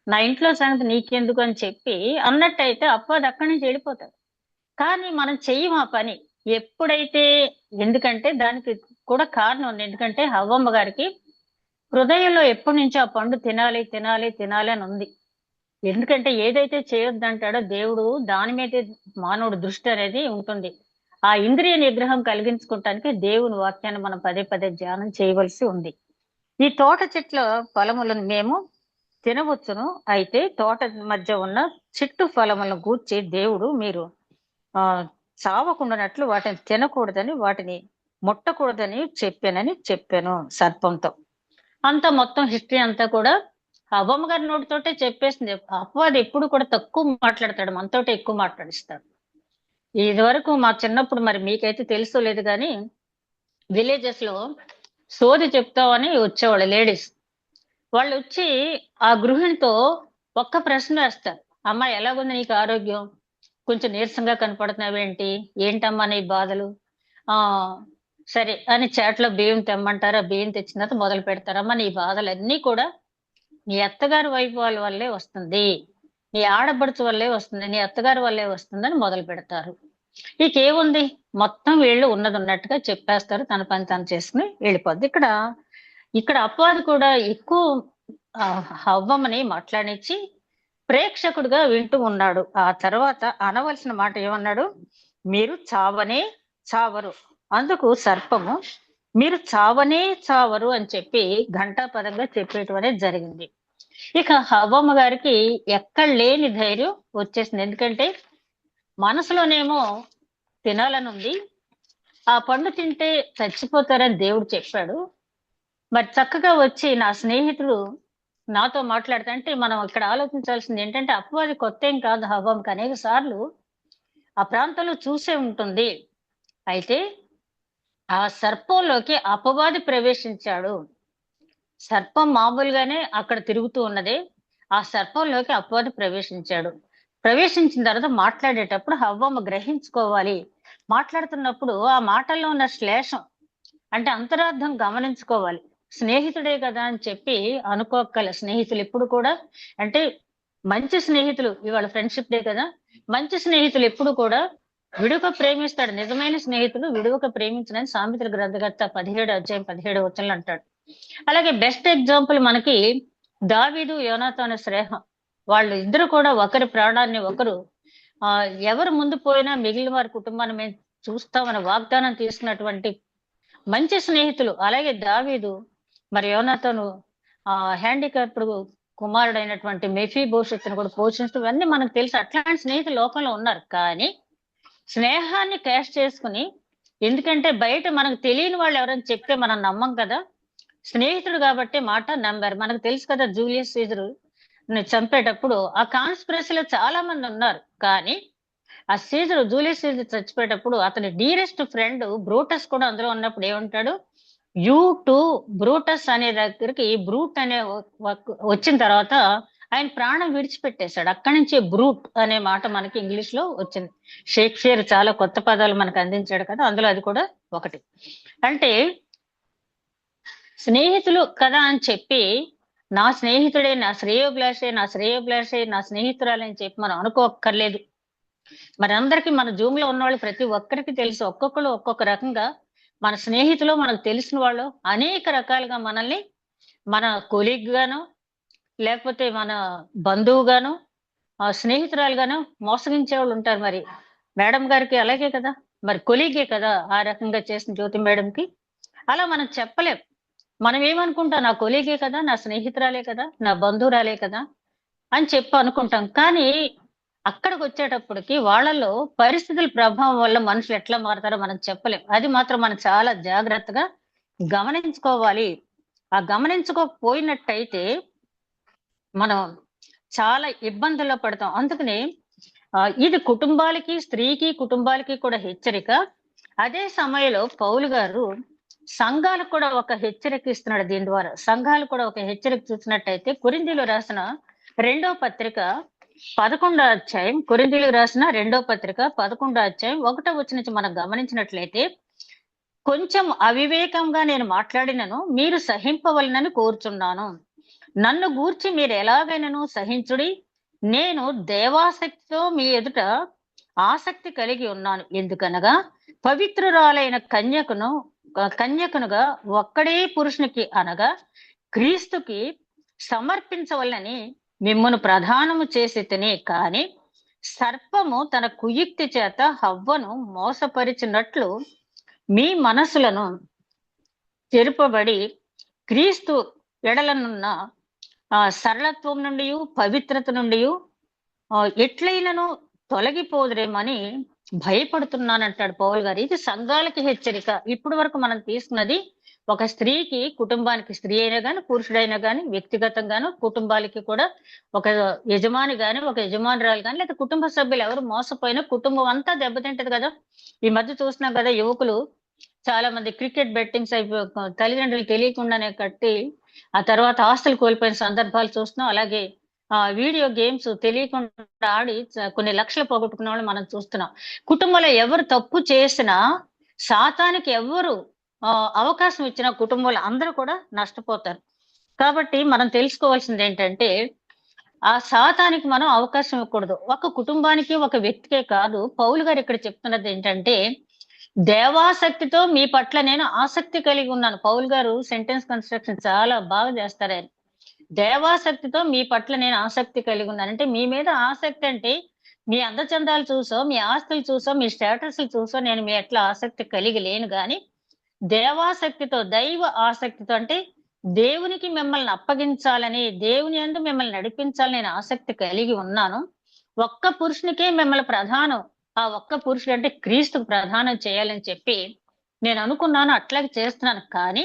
నా ఇంట్లో సంగతి నీకెందుకు అని చెప్పి అన్నట్టయితే అపవాది అక్కడి నుంచి వెళ్ళిపోతాడు. కానీ మనం చెయ్యం ఆ పని. ఎప్పుడైతే ఎందుకంటే దానికి కూడా కారణం ఉంది. ఎందుకంటే హవ్వమ్మ గారికి హృదయంలో ఎప్పటి నుంచో ఆ పండు తినాలి తినాలి తినాలి అని ఉంది. ఎందుకంటే ఏదైతే చేయొద్దంటాడో దేవుడు దాని మీదే మానవుడు దృష్టి అనేది ఉంటుంది. ఆ ఇంద్రియ నిగ్రహం కలిగించుకోవటానికి దేవుని వాక్యాన్ని మనం పదే పదే ధ్యానం చేయవలసి ఉంది. ఈ తోట చెట్ల ఫలములను మేము తినవచ్చును, అయితే తోట మధ్య ఉన్న చెట్టు ఫలములను గూర్చి దేవుడు మీరు ఆ చావకుండానట్లు వాటిని తినకూడదని వాటిని ముట్టకూడదని చెప్పాను సర్పంతో. అంతా మొత్తం హిస్టరీ అంతా కూడా అవ్వమ్మ గారి నోటితోటే చెప్పేసింది. అపవాది ఎప్పుడు కూడా తక్కువ మాట్లాడతాడు, మనతోటే ఎక్కువ మాట్లాడిస్తాడు. ఇది వరకు మా చిన్నప్పుడు మరి మీకైతే తెలుసో లేదు కానీ విలేజెస్ లో సోది చెప్తామని వచ్చేవాళ్ళు లేడీస్. వాళ్ళు వచ్చి ఆ గృహిణితో ఒక్క ప్రశ్న వేస్తారు. అమ్మా ఎలాగుంది నీకు ఆరోగ్యం, కొంచెం నీరసంగా కనపడుతున్నావేంటి, ఏంటమ్మా నీ బాధలు, ఆ సరే అని చాట్లో బియ్యం తెమ్మంటారు. ఆ బియ్యం తెచ్చిన తర్వాత మొదలు పెడతారమ్మా నీ బాధలన్నీ కూడా నీ అత్తగారి వైపు వాళ్ళ వల్లే వస్తుంది, నీ ఆడపడుచు వల్లే వస్తుంది, నీ అత్తగారి వల్లే వస్తుందని మొదలు పెడతారు. నీకేముంది మొత్తం వీళ్ళు ఉన్నది ఉన్నట్టుగా చెప్పేస్తారు, తన పని తను చేసుకుని వెళ్ళిపోద్ది. ఇక్కడ అపవాది కూడా ఎక్కువ హవ్వమ్మని మాట్లాడించి ప్రేక్షకుడిగా వింటూ ఉన్నాడు. ఆ తర్వాత అనవలసిన మాట ఏమన్నాడు, మీరు చావనే చావరు. అందుకు సర్పము మీరు చావనే చావరు అని చెప్పి ఘంటాపదంగా చెప్పేయటం అనేది జరిగింది. ఇక హవ్వమ్మ గారికి ఎక్కడ లేని ధైర్యం వచ్చేసింది. ఎందుకంటే మనసులోనేమో తినాలని ఉంది, ఆ పండు తింటే చచ్చిపోతారని దేవుడు చెప్పాడు. మరి చక్కగా వచ్చి నా స్నేహితుడు నాతో మాట్లాడితే, అంటే మనం ఇక్కడ ఆలోచించాల్సింది ఏంటంటే అపవాది కొత్త ఏం కాదు హవ్వమ్మకి, అనేక సార్లు ఆ ప్రాంతంలో చూసే ఉంటుంది. అయితే ఆ సర్పంలోకి అపవాది ప్రవేశించాడు. సర్పం మామూలుగానే అక్కడ తిరుగుతూ ఉన్నదే, ఆ సర్పంలోకి అపవాది ప్రవేశించాడు. ప్రవేశించిన తర్వాత మాట్లాడేటప్పుడు హవ్వమ్మ గ్రహించుకోవాలి. మాట్లాడుతున్నప్పుడు ఆ మాటల్లో ఉన్న శ్లేషం అంటే అంతరార్థం గమనించుకోవాలి. స్నేహితుడే కదా అని చెప్పి అనుకోక్కల. స్నేహితులు ఎప్పుడు కూడా అంటే మంచి స్నేహితులు, ఇవాళ ఫ్రెండ్షిప్ డే కదా, మంచి స్నేహితులు ఎప్పుడు కూడా విడుక ప్రేమిస్తాడు. నిజమైన స్నేహితులు విడుక ప్రేమించడని సామెతల గ్రంథకర్త 17 అధ్యాయం 17 అంటాడు. అలాగే బెస్ట్ ఎగ్జాంపుల్ మనకి దావీదు యోనాతాను స్నేహం. వాళ్ళు ఇద్దరు కూడా ఒకరి ప్రాణాన్ని ఒకరు ఎవరు ముందు పోయినా మిగిలిన వారి కుటుంబాన్ని మేము చూస్తామని వాగ్దానం తీసుకున్నటువంటి మంచి స్నేహితులు. అలాగే దావీదు మరి యోనాతాను హ్యాండిక్యాప్డ్ కుమారుడైనటువంటి మెఫీబోషెత్తును కూడా పోషించడం ఇవన్నీ మనకు తెలుసు. అట్లాంటి స్నేహితులు లోకంలో ఉన్నారు. కానీ స్నేహాన్ని క్యాష్ చేసుకుని, ఎందుకంటే బయట మనకు తెలియని వాళ్ళు ఎవరైనా చెప్తే మనం నమ్మం కదా, స్నేహితుడు కాబట్టి మాట నమ్మారు. మనకు తెలుసు కదా జూలియస్ సీజర్ చంపేటప్పుడు ఆ కాన్స్పిరసీలో చాలా మంది ఉన్నారు. కానీ ఆ జూలియస్ సీజర్ చచ్చిపోయేటప్పుడు అతని డీరెస్ట్ ఫ్రెండ్ బ్రూటస్ కూడా అందులో ఉన్నప్పుడు ఏమంటాడు, యూ టు బ్రూటస్ అనే దగ్గరికి బ్రూట్ అనే వచ్చిన తర్వాత ఆయన ప్రాణం విడిచిపెట్టేశాడు. అక్కడి నుంచి బ్రూట్ అనే మాట మనకి ఇంగ్లీష్ లో వచ్చింది. షేక్స్పియర్ చాలా కొత్త పదాలు మనకు అందించాడు కదా, అందులో అది కూడా ఒకటి. అంటే స్నేహితులు కదా అని చెప్పి నా స్నేహితుడే, నా శ్రేయోభిలాషే, నా శ్రేయోభిలాషే, నా స్నేహితురాలే అని చెప్పి మనం అనుకోక్కర్లేదు. మరి అందరికి మన జూమ్ లో ఉన్న వాళ్ళు ప్రతి ఒక్కరికి తెలుసు, ఒక్కొక్కరు ఒక్కొక్క రకంగా మన స్నేహితులు మనకు తెలిసిన వాళ్ళు అనేక రకాలుగా మనల్ని మన కొలీగ్ గాను లేకపోతే మన బంధువుగాను స్నేహితురాలుగాను మోసగించే వాళ్ళు ఉంటారు. మరి మేడం గారికి అలాగే కదా, మరి కొలీగే కదా ఆ రకంగా చేసిన జ్యోతి మేడంకి. అలా మనం చెప్పలేం. మనం ఏమనుకుంటాం, నా కొలీగే కదా, నా స్నేహితురాలే కదా, నా బంధువురాలే కదా అని చెప్పి అనుకుంటాం. కానీ అక్కడికి వచ్చేటప్పటికి వాళ్ళలో పరిస్థితుల ప్రభావం వల్ల మనుషులు ఎట్లా మారుతారో మనం చెప్పలేం. అది మాత్రం మనం చాలా జాగ్రత్తగా గమనించుకోవాలి. ఆ గమనించుకోకపోయినట్టయితే మనం చాలా ఇబ్బందుల్లో పడతాం. అందుకని ఇది కుటుంబాలకి, స్త్రీకి కుటుంబాలకి కూడా హెచ్చరిక. అదే సమయంలో పౌలు గారు సంఘాలకు కూడా ఒక హెచ్చరిక ఇస్తున్నాడు. దీని ద్వారా సంఘాలు కూడా ఒక హెచ్చరిక చూసినట్టయితే కొరింథీయులకు రాసిన 2వ పత్రిక 11వ అధ్యాయం, కొరింథీయులకు రాసిన 2వ పత్రిక 11వ అధ్యాయం 1వ వచనం నుంచి మనం గమనించినట్లయితే, కొంచెం అవివేకంగా నేను మాట్లాడినను మీరు సహింపవలనని కోరుచున్నాను. నన్ను గూర్చి మీరు ఎలాగైనాను సహించుడి. నేను దేవాసక్తితో మీ ఎదుట ఆసక్తి కలిగి ఉన్నాను. ఎందుకనగా పవిత్రురాలైన కన్యకను కన్యకనుగా ఒక్కడే పురుషునికి అనగా క్రీస్తుకి సమర్పించవలని మిమ్మును ప్రధానము చేసి తినే కాని సర్పము తన కుయుక్తి చేత హవ్వను మోసపరిచినట్లు మీ మనసులను చెరుపబడి క్రీస్తు ఎడలనున్న సరళత్వం నుండి పవిత్రత నుండి ఎట్లయినను తొలగిపోదురేమని భయపడుతున్నానంటాడు పౌలు గారు. ఇది సంఘాలకి హెచ్చరిక. ఇప్పటి వరకు మనం తీసుకున్నది ఒక స్త్రీకి, కుటుంబానికి, స్త్రీ అయినా కానీ పురుషుడైనా కానీ, వ్యక్తిగతంగాను కుటుంబాలకి కూడా ఒక యజమాని గాని, ఒక యజమానురాలు కానీ, లేదా కుటుంబ సభ్యులు ఎవరు మోసపోయినా కుటుంబం అంతా దెబ్బతింటది కదా. ఈ మధ్య చూస్తున్నాం కదా, యువకులు చాలా మంది క్రికెట్ బెట్టింగ్స్ తల్లిదండ్రులు తెలియకుండానే కట్టి ఆ తర్వాత ఆస్తులు కోల్పోయిన సందర్భాలు చూస్తున్నాం. అలాగే వీడియో గేమ్స్ తెలియకుండా ఆడి కొన్ని లక్షలు పోగొట్టుకున్న వాళ్ళు మనం చూస్తున్నాం. కుటుంబంలో ఎవరు తప్పు చేసినా, సాతానికి ఎవరు అవకాశం ఇచ్చిన కుటుంబంలో అందరూ కూడా నష్టపోతారు. కాబట్టి మనం తెలుసుకోవాల్సింది ఏంటంటే, ఆ సాతానికి మనం అవకాశం ఇవ్వకూడదు. ఒక కుటుంబానికి, ఒక వ్యక్తికే కాదు. పౌలు గారు ఇక్కడ చెప్తున్నది ఏంటంటే, దేవాసక్తితో మీ పట్ల నేను ఆసక్తి కలిగి ఉన్నాను. పౌలు గారు సెంటెన్స్ కన్స్ట్రక్షన్ చాలా బాగా చేస్తారు ఆయన. దేవాసక్తితో మీ పట్ల నేను ఆసక్తి కలిగి ఉన్నాను అంటే, మీ మీద ఆసక్తి అంటే మీ అందచందాలు చూసో, మీ ఆస్తులు చూసో, మీ స్టేటస్లు చూసో నేను మీ ఎట్లా ఆసక్తి కలిగి లేను గాని, దేవాసక్తితో, దైవ ఆసక్తితో అంటే దేవునికి మిమ్మల్ని అప్పగించాలని, దేవుని యందు మిమ్మల్ని నడిపించాలని నేను ఆసక్తి కలిగి ఉన్నాను. ఒక్క పురుషునికే మిమ్మల్ని ప్రధానం, ఆ ఒక్క పురుషుడు అంటే క్రీస్తుకు ప్రధానం చేయాలని చెప్పి నేను అనుకున్నాను, అట్లాగే చేస్తున్నాను. కానీ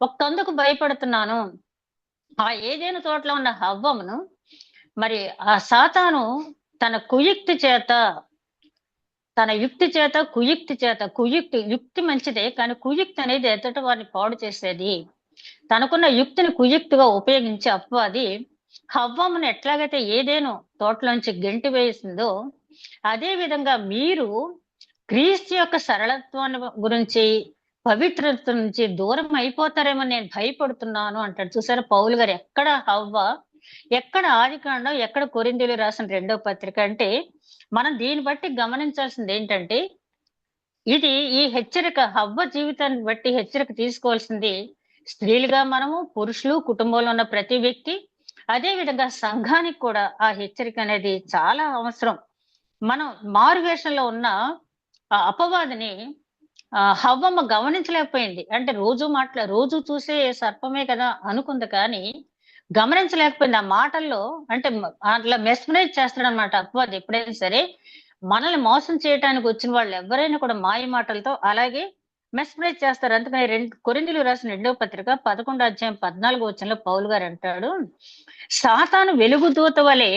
ఒక్కందుకు భయపడుతున్నాను. ఆ ఏదైనా తోటలో ఉన్న హవ్వమును మరి ఆ సాతాను తన కుయుక్తి చేత, తన యుక్తి చేత, యుక్తి మంచిదే, కానీ కుయుక్తి అనేది ఎదుటి వారిని పాడు చేసేది. తనకున్న యుక్తిని కుయుక్తిగా ఉపయోగించి అపవాది హవ్వమును ఎట్లాగైతే ఏదేను తోటలోంచి గెంటి వేసిందో, అదే విధంగా మీరు క్రీస్తు యొక్క సరళత్వాన్ని గురించి, పవిత్రత నుంచి దూరం అయిపోతారేమో నేను భయపడుతున్నాను అంటాడు. చూసారా పౌలు గారు, ఎక్కడ హవ్వ, ఎక్కడ ఆదికాండం, ఎక్కడ కొరింథీయులకు రాసిన 2వ పత్రిక అంటే, మనం దీన్ని బట్టి గమనించాల్సింది ఏంటంటే, ఇది ఈ హెచ్చరిక హవ్వ జీవితాన్ని బట్టి హెచ్చరిక తీసుకోవాల్సింది స్త్రీలుగా మనము, పురుషులు, కుటుంబంలో ఉన్న ప్రతి వ్యక్తి, అదే విధంగా సంఘానికి కూడా ఆ హెచ్చరిక అనేది చాలా అవసరం. మనం మారువేషంలో ఉన్న అపవాదిని హవ్వమ్మ గమనించలేకపోయింది. అంటే రోజు చూసే సర్పమే కదా అనుకుంది, కానీ గమనించలేకపోయింది. ఆ మాటల్లో అంటే అట్లా మెస్మరైజ్ చేస్తాడనమాట అపవాది. ఎప్పుడైనా సరే మనల్ని మోసం చేయడానికి వచ్చిన వాళ్ళు ఎవరైనా కూడా మాయ మాటలతో అలాగే మెస్మరైజ్ చేస్తారు. అందుకని కొరింథీయులకు రాసిన 2వ పత్రిక 11వ అధ్యాయం 14వ వచనంలో పౌలు గారు అంటాడు, సాతాను వెలుగుదూత వలె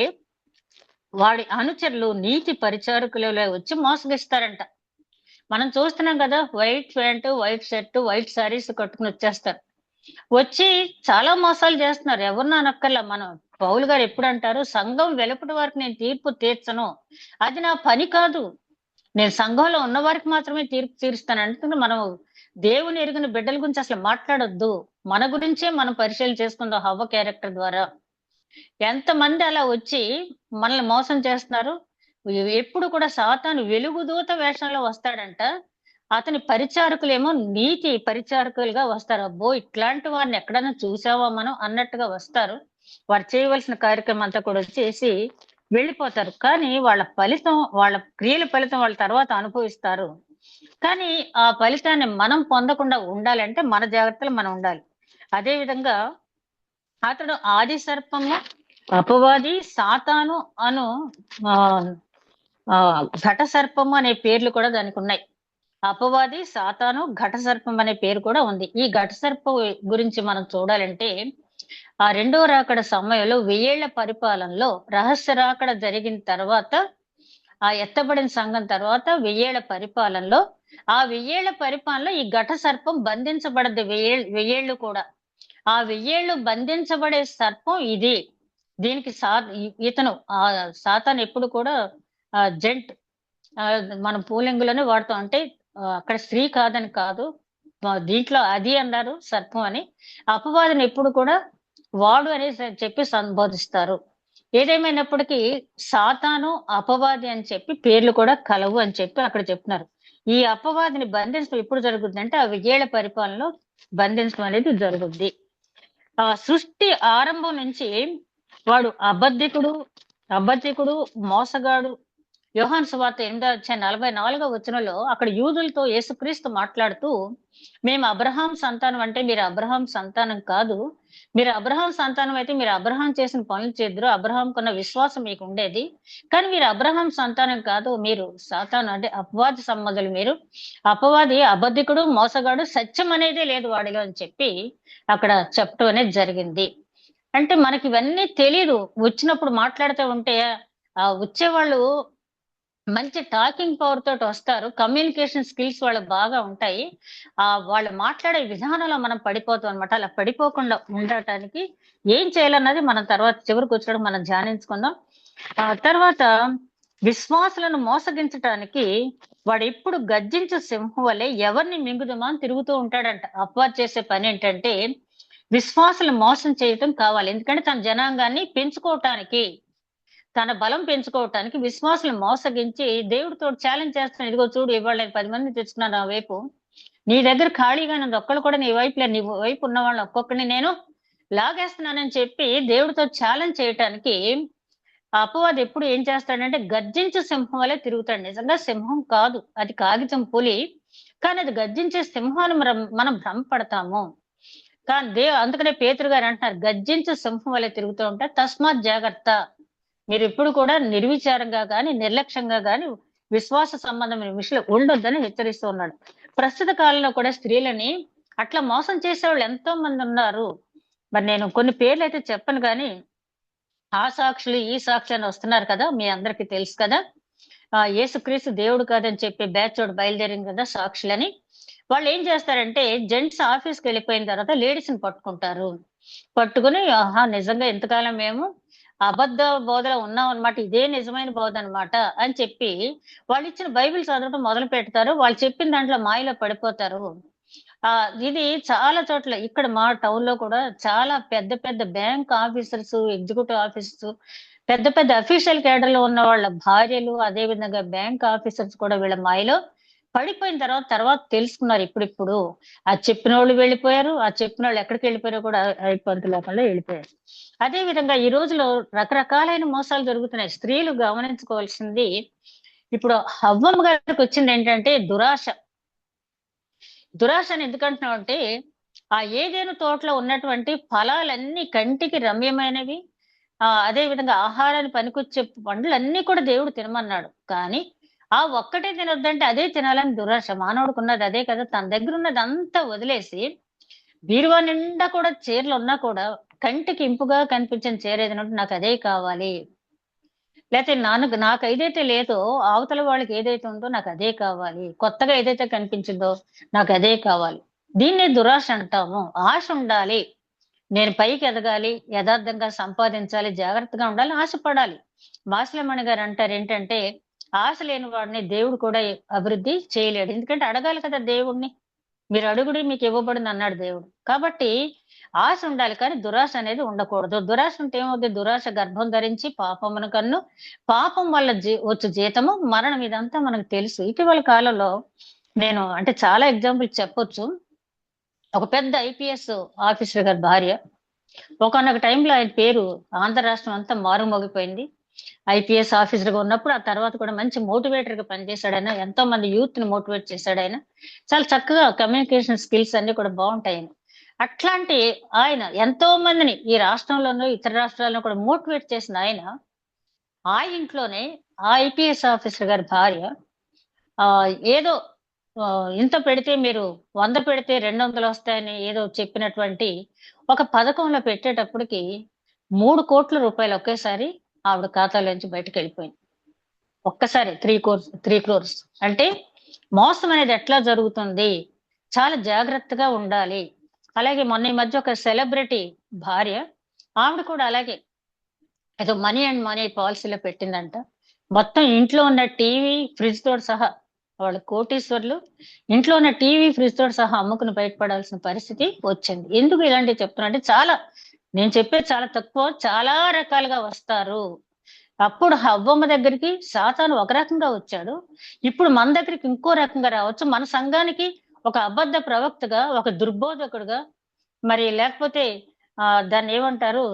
వాడి అనుచరులు నీతి పరిచారకులలో వచ్చి మోసగిస్తారంట. మనం చూస్తున్నాం కదా, white pant, white shirt, white saris కట్టుకుని వచ్చేస్తారు. వచ్చి చాలా మోసాలు చేస్తున్నారు. ఎవరినో అనక్కర్లా. మనం పౌలు గారు ఎప్పుడు అంటారు, సంఘం వెలుపటి వరకు నేను తీర్పు తీర్చను, అది నా పని కాదు, నేను సంఘంలో ఉన్న వారికి మాత్రమే తీర్పు తీరుస్తాను. అంటే మనం దేవుని ఎరిగిన బిడ్డల గురించి అసలు మాట్లాడొద్దు, మన గురించే మనం పరిశీలన చేసుకుందాం. హవ్వ క్యారెక్టర్ ద్వారా ఎంతమంది అలా వచ్చి మనల్ని మోసం చేస్తున్నారు. ఎప్పుడు కూడా సాతాను వెలుగుదూత వేషంలో వస్తాడంట. అతని పరిచారకులేమో నీతి పరిచారకులుగా వస్తారు. అబ్బో, ఇట్లాంటి వారిని ఎక్కడైనా చూసావా మనం అన్నట్టుగా వస్తారు. వారు చేయవలసిన కార్యక్రమం అంతా కూడా చేసి వెళ్ళిపోతారు. కానీ వాళ్ళ ఫలితం, వాళ్ళ క్రియల ఫలితం వాళ్ళ తర్వాత అనుభవిస్తారు. కానీ ఆ ఫలితాన్ని మనం పొందకుండా ఉండాలంటే మన జాగ్రత్తలు మనం ఉండాలి. అదే విధంగా అతడు ఆది సర్పము, అపవాది, సాతాను అను ఘట సర్పము అనే పేర్లు కూడా దానికి ఉన్నాయి. అపవాది, సాతాను, ఘట సర్పం అనే పేరు కూడా ఉంది. ఈ ఘట సర్పం గురించి మనం చూడాలంటే, ఆ 2వ రాకడ సమయంలో 1000 ఏళ్ల పరిపాలనలో రహస్య రాకడ జరిగిన తర్వాత, ఆ ఎత్తబడిన సంఘం తర్వాత 1000 ఏళ్ల పరిపాలనలో, ఆ 1000 ఏళ్ల పరిపాలనలో ఈ ఘట సర్పం బంధించబడద్ది. 1000 ఏళ్ళు కూడా. ఆ 1000 ఏళ్ళు బంధించబడే సర్పం ఇది. దీనికి ఇతను సాతాను ఎప్పుడు కూడా జెంట్, మనం పూలింగులోనే వాడతాం. అంటే అక్కడ స్త్రీ కాదని కాదు, దీంట్లో అది అన్నారు సర్పం అని. అపవాదిని ఎప్పుడు కూడా వాడు అని చెప్పి సంబోధిస్తారు. ఏదేమైనప్పటికీ సాతాను, అపవాది అని చెప్పి పేర్లు కూడా కలవు అని చెప్పి అక్కడ చెప్తున్నారు. ఈ అపవాదిని బంధించడం ఎప్పుడు జరుగుద్దంటే ఆ 1000 ఏళ్ల పరిపాలనలో బంధించడం అనేది జరుగుద్ది. సృష్టి ఆరంభం నుంచి వాడు అబద్ధికుడు, మోసగాడు. యోహాను సువార్త 8:44 వచనంలో అక్కడ యూదులతో యేసుక్రీస్తు మాట్లాడుతూ, మేము అబ్రహాం సంతానం అంటే మీరు అబ్రహాం సంతానం కాదు. మీరు అబ్రహాం సంతానం అయితే మీరు అబ్రహాం చేసిన పనులు చేద్దరు. అబ్రహాంకున్న విశ్వాసం మీకు ఉండేది. కానీ మీరు అబ్రహాం సంతానం కాదు. మీరు సాతాను అంటే అపవాది సంబంధులు మీరు. అపవాది అబద్ధికుడు, మోసగాడు, సత్యం అనేదే లేదు వాడిలో అని చెప్పి అక్కడ చెప్పడం అనేది జరిగింది. అంటే మనకి ఇవన్నీ తెలీదు. వచ్చినప్పుడు మాట్లాడుతూ ఉంటే వచ్చేవాళ్ళు మంచి టాకింగ్ పవర్ తోటి వస్తారు. కమ్యూనికేషన్ స్కిల్స్ వాళ్ళకి బాగా ఉంటాయి. వాళ్ళు మాట్లాడే విధానంలో మనం పడిపోతాం అనమాట. అలా పడిపోకుండా ఉండటానికి ఏం చేయాలన్నది మనం తర్వాత చివరికి వచ్చాడు మనం ధ్యానించుకుందాం. తర్వాత విశ్వాసులను మోసగించటానికి వాడు ఎప్పుడు గర్జించు సింహం వల్లే ఎవరిని మింగుదమా అని తిరుగుతూ ఉంటాడంట. అపవాది చేసే పని ఏంటంటే విశ్వాసులు మోసం చేయటం కావాలి. ఎందుకంటే తన జనాంగాన్ని పెంచుకోవటానికి, తన బలం పెంచుకోవటానికి విశ్వాసులు మోసగించి దేవుడితో ఛాలెంజ్ చేస్తున్నాను. ఇదిగో చూడు, ఇవాళ నేను 10 మందిని తెచ్చుకున్నాను నా వైపు. నీ దగ్గర ఖాళీగా ఉంది, ఒక్కళ్ళు కూడా నీ వైపు ఉన్న వాళ్ళని ఒక్కొక్కరిని నేను లాగేస్తున్నానని చెప్పి దేవుడితో ఛాలెంజ్ చేయటానికి అపవాది ఎప్పుడు ఏం చేస్తాడంటే గర్జించే సింహం వల్లే తిరుగుతాడు. నిజంగా సింహం కాదు, అది కాగితం పులి. కానీ అది గర్జించే సింహాన్ని మనం భ్రమపడతాము. కానీ అందుకనే పేతురు గారు అంటున్నారు, గర్జించే సింహం వల్లే తిరుగుతూ ఉంటారు, తస్మాత్ జాగ్రత్త. మీరు ఎప్పుడు కూడా నిర్విచారంగా గాని నిర్లక్ష్యంగా గాని విశ్వాస సంబంధమైన విషయంలో ఉండొద్దని హెచ్చరిస్తూ ఉన్నాడు. ప్రస్తుత కాలంలో కూడా స్త్రీలని అట్లా మోసం చేసేవాళ్ళు ఎంతో మంది ఉన్నారు. మరి నేను కొన్ని పేర్లు అయితే చెప్పను కానీ ఆ సాక్షులు ఈ సాక్షి అని వస్తున్నారు కదా, మీ అందరికి తెలుసు కదా. యేసుక్రీస్తు దేవుడు కాదని చెప్పి బ్యాచ్ ఒకటి బయలుదేరింది కదా సాక్షులని. వాళ్ళు ఏం చేస్తారంటే జెంట్స్ ఆఫీస్కి వెళ్ళిపోయిన తర్వాత లేడీస్ ని పట్టుకుంటారు. పట్టుకుని నిజంగా ఎంతకాలం మేము అబద్ధ బోధలో ఉన్నాం అనమాట, ఇదే నిజమైన బోధ అనమాట అని చెప్పి వాళ్ళు ఇచ్చిన బైబిల్ చదవడం మొదలు పెడతారు. వాళ్ళు చెప్పిన దాంట్లో మాయలో పడిపోతారు. ఇది చాలా చోట్ల, ఇక్కడ మా టౌన్ లో కూడా చాలా పెద్ద పెద్ద బ్యాంక్ ఆఫీసర్స్, ఎగ్జిక్యూటివ్ ఆఫీసర్స్, పెద్ద పెద్ద అఫీషియల్ కేడర్ లో ఉన్న వాళ్ళ భార్యలు, అదే విధంగా బ్యాంక్ ఆఫీసర్స్ కూడా వీళ్ళ మాయలో పడిపోయిన తర్వాత తెలుసుకున్నారు. ఇప్పుడు ఆ చెప్పిన వాళ్ళు వెళ్ళిపోయారు, ఆ చెప్పిన వాళ్ళు ఎక్కడికి వెళ్ళిపోయారో కూడా అయిపోతు లోకంలో వెళ్ళిపోయారు. అదే విధంగా ఈ రోజులో రకరకాలైన మోసాలు జరుగుతున్నాయి. స్త్రీలు గమనించుకోవాల్సింది, ఇప్పుడు హవ్వమ్మ గారికి వచ్చింది ఏంటంటే దురాశ. దురాశను ఎందుకంటున్నాం అంటే ఏదేను తోటలో ఉన్నటువంటి ఫలాలన్నీ కంటికి రమ్యమైనవి, అదే విధంగా ఆహారాన్ని పనికొచ్చే పండ్లన్నీ కూడా దేవుడు తినమన్నాడు. కానీ ఒక్కటే తినొద్దంటే అదే తినాలని దురాశ. మానవుడికి ఉన్నది అదే కదా, తన దగ్గర ఉన్నది అంతా వదిలేసి బీరువా నిండా కూడా చీరలు ఉన్నా కూడా కంటికి ఇంపుగా కనిపించిన చీర ఏదైనా నాకు అదే కావాలి, లేకపోతే నాకు ఏదైతే లేదో అవతల వాళ్ళకి ఏదైతే ఉందో నాకు అదే కావాలి, కొత్తగా ఏదైతే కనిపించిందో నాకు అదే కావాలి. దీన్నే దురాశ అంటాము. ఆశ ఉండాలి, నేను పైకి ఎదగాలి, యథార్థంగా సంపాదించాలి, జాగ్రత్తగా ఉండాలి, ఆశపడాలి. బాసలమణి గారు అంటారు ఏంటంటే ఆశ లేని వాడిని దేవుడు కూడా అభివృద్ధి చేయలేడు. ఎందుకంటే అడగాలి కదా దేవుడిని, మీరు అడుగుడి మీకు ఇవ్వబడింది అన్నాడు దేవుడు. కాబట్టి ఆశ ఉండాలి కానీ దురాశ అనేది ఉండకూడదు. దురాశ ఉంటే ఏమవుతుంది, దురాశ గర్భం ధరించి పాపమును కన్ను, పాపం వల్ల వచ్చు జీతము మరణం. ఇదంతా మనకు తెలుసు. ఇటీవల కాలంలో నేను అంటే చాలా ఎగ్జాంపుల్ చెప్పొచ్చు. ఒక పెద్ద ఐపీఎస్ ఆఫీసర్ గారి భార్య, ఒకనొక టైంలో ఆయన పేరు ఆంధ్ర రాష్ట్రం అంతా మారుమోగిపోయింది. ఐపీఎస్ ఆఫీసర్ గా ఉన్నప్పుడు ఆ తర్వాత కూడా మంచి మోటివేటర్ గా పనిచేశాడు ఆయన. ఎంతో మంది యూత్ ని మోటివేట్ చేశాడు ఆయన. చాలా చక్కగా కమ్యూనికేషన్ స్కిల్స్ అన్ని కూడా బాగుంటాయి. అట్లాంటి ఆయన ఎంతో మందిని ఈ రాష్ట్రంలోనూ ఇతర రాష్ట్రాల్లో కూడా మోటివేట్ చేసిన ఆయన, ఆ ఇంట్లోనే ఆ ఐపీఎస్ ఆఫీసర్ గారి భార్య ఏదో ఇంత పెడితే మీరు 100 పెడితే 200 వస్తాయని ఏదో చెప్పినటువంటి ఒక పథకంలో పెట్టేటప్పటికి 3 కోట్ల రూపాయలు ఒకేసారి ఆవిడ ఖాతాలోంచి బయటకు వెళ్ళిపోయింది. ఒక్కసారి 3 crores. అంటే మోసం అనేది ఎట్లా జరుగుతుంది, చాలా జాగ్రత్తగా ఉండాలి. అలాగే మొన్న ఈ మధ్య ఒక సెలబ్రిటీ భార్య, ఆవిడ కూడా అలాగే ఏదో మనీ అండ్ మనీ పాలసీలో పెట్టిందంట. మొత్తం ఇంట్లో ఉన్న టీవీ ఫ్రిడ్జ్ తోటి సహా, వాళ్ళు కోటీశ్వర్లు, ఇంట్లో ఉన్న టీవీ ఫ్రిడ్జ్ తోటి సహా అమ్ముకుని బయటపడాల్సిన పరిస్థితి వచ్చింది. ఎందుకు ఇలాంటివి చెప్తున్నా అంటే చాలా నేను చెప్పేది చాలా తక్కువ, చాలా రకాలుగా వస్తారు. అప్పుడు హవ్వమ్మ దగ్గరికి సాతాను ఒక రకంగా వచ్చాడు, ఇప్పుడు మన దగ్గరికి ఇంకో రకంగా రావచ్చు. మన సంఘానికి ఒక అబద్ధ ప్రవక్తగా, ఒక దుర్బోధకుడుగా, మరి లేకపోతే దాన్ని ఏమంటారు,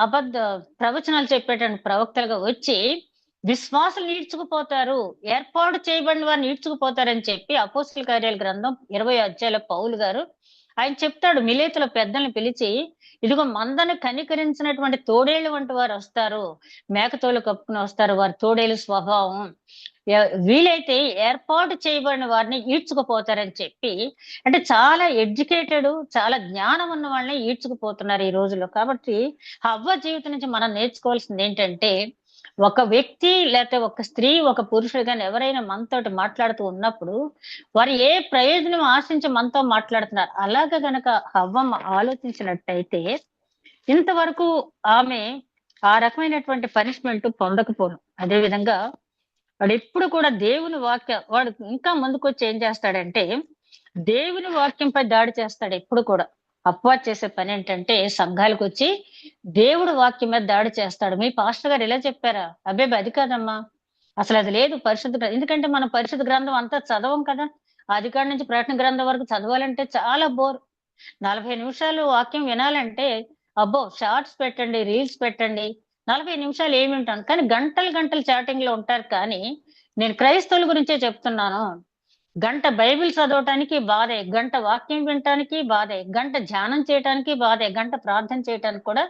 అబద్ధ ప్రవచనాలు చెప్పేటువంటి ప్రవక్తలుగా వచ్చి విశ్వాసులు ఈడ్చుకుపోతారు, ఏర్పాటు చేయబడిన వారిని ఈడ్చుకుపోతారని చెప్పి అపోస్తల కార్యాల గ్రంథం 20 అధ్యాయంలో పౌలు గారు ఆయన చెప్తాడు. మిలేతుల పెద్దల్ని పిలిచి, ఇదిగో మందని కనికరించినటువంటి తోడేళ్ళు వంటి వారు వస్తారు, మేకతోలు కప్పుకుని వస్తారు, వారి తోడేలు స్వభావం, వీలైతే ఏర్పాటు చేయబడిన వారిని ఈడ్చుకుపోతారని చెప్పి, అంటే చాలా ఎడ్యుకేటెడ్, చాలా జ్ఞానం ఉన్న వాళ్ళని ఈడ్చుకుపోతున్నారు ఈ రోజుల్లో. కాబట్టి హవ్వ జీవితం నుంచి మనం నేర్చుకోవాల్సింది ఏంటంటే, ఒక వ్యక్తి లేకపోతే ఒక స్త్రీ, ఒక పురుషుడు కానీ ఎవరైనా మనతోటి మాట్లాడుతూ ఉన్నప్పుడు వారు ఏ ప్రయోజనం ఆశించి మనతో మాట్లాడుతున్నారు. అలాగ గనక హవ్వమ్మ ఆలోచించినట్టయితే ఇంతవరకు ఆమె ఆ రకమైనటువంటి పనిష్మెంట్ పొందకపోను. అదే విధంగా వాడు ఎప్పుడు కూడా దేవుని వాడు ఇంకా ముందుకొచ్చి ఏం చేస్తాడంటే దేవుని వాక్యంపై దాడి చేస్తాడు ఎప్పుడు కూడా. అపవాది చేసే పని ఏంటంటే సంఘాలకు వచ్చి దేవుడు వాక్యం మీద దాడి చేస్తాడు. మీ పాస్టర్ గారు ఇలా చెప్పారా? అబ్బే అది కాదమ్మా, అసలు అది లేదు పరిశుద్ధ ఎందుకంటే మనం పరిశుద్ధ గ్రంథం అంతా చదవం కదా. ఆదికాండం నుంచి ప్రకటన గ్రంథం వరకు చదవాలంటే చాలా బోర్. 40 నిమిషాలు వాక్యం వినాలంటే అబ్బో షార్ట్స్ పెట్టండి, రీల్స్ పెట్టండి, 40 నిమిషాలు ఏమి ఉంటాను. కానీ గంటలు గంటలు చాటింగ్ లో ఉంటారు. కానీ నేను క్రైస్తవుల గురించే చెప్తున్నాను. గంట బైబిల్ చదవటానికి బాధే, గంట వాక్యం వినటానికి బాధే, గంట ధ్యానం చేయటానికి బాధే, గంట ప్రార్థన చేయటానికి కూడా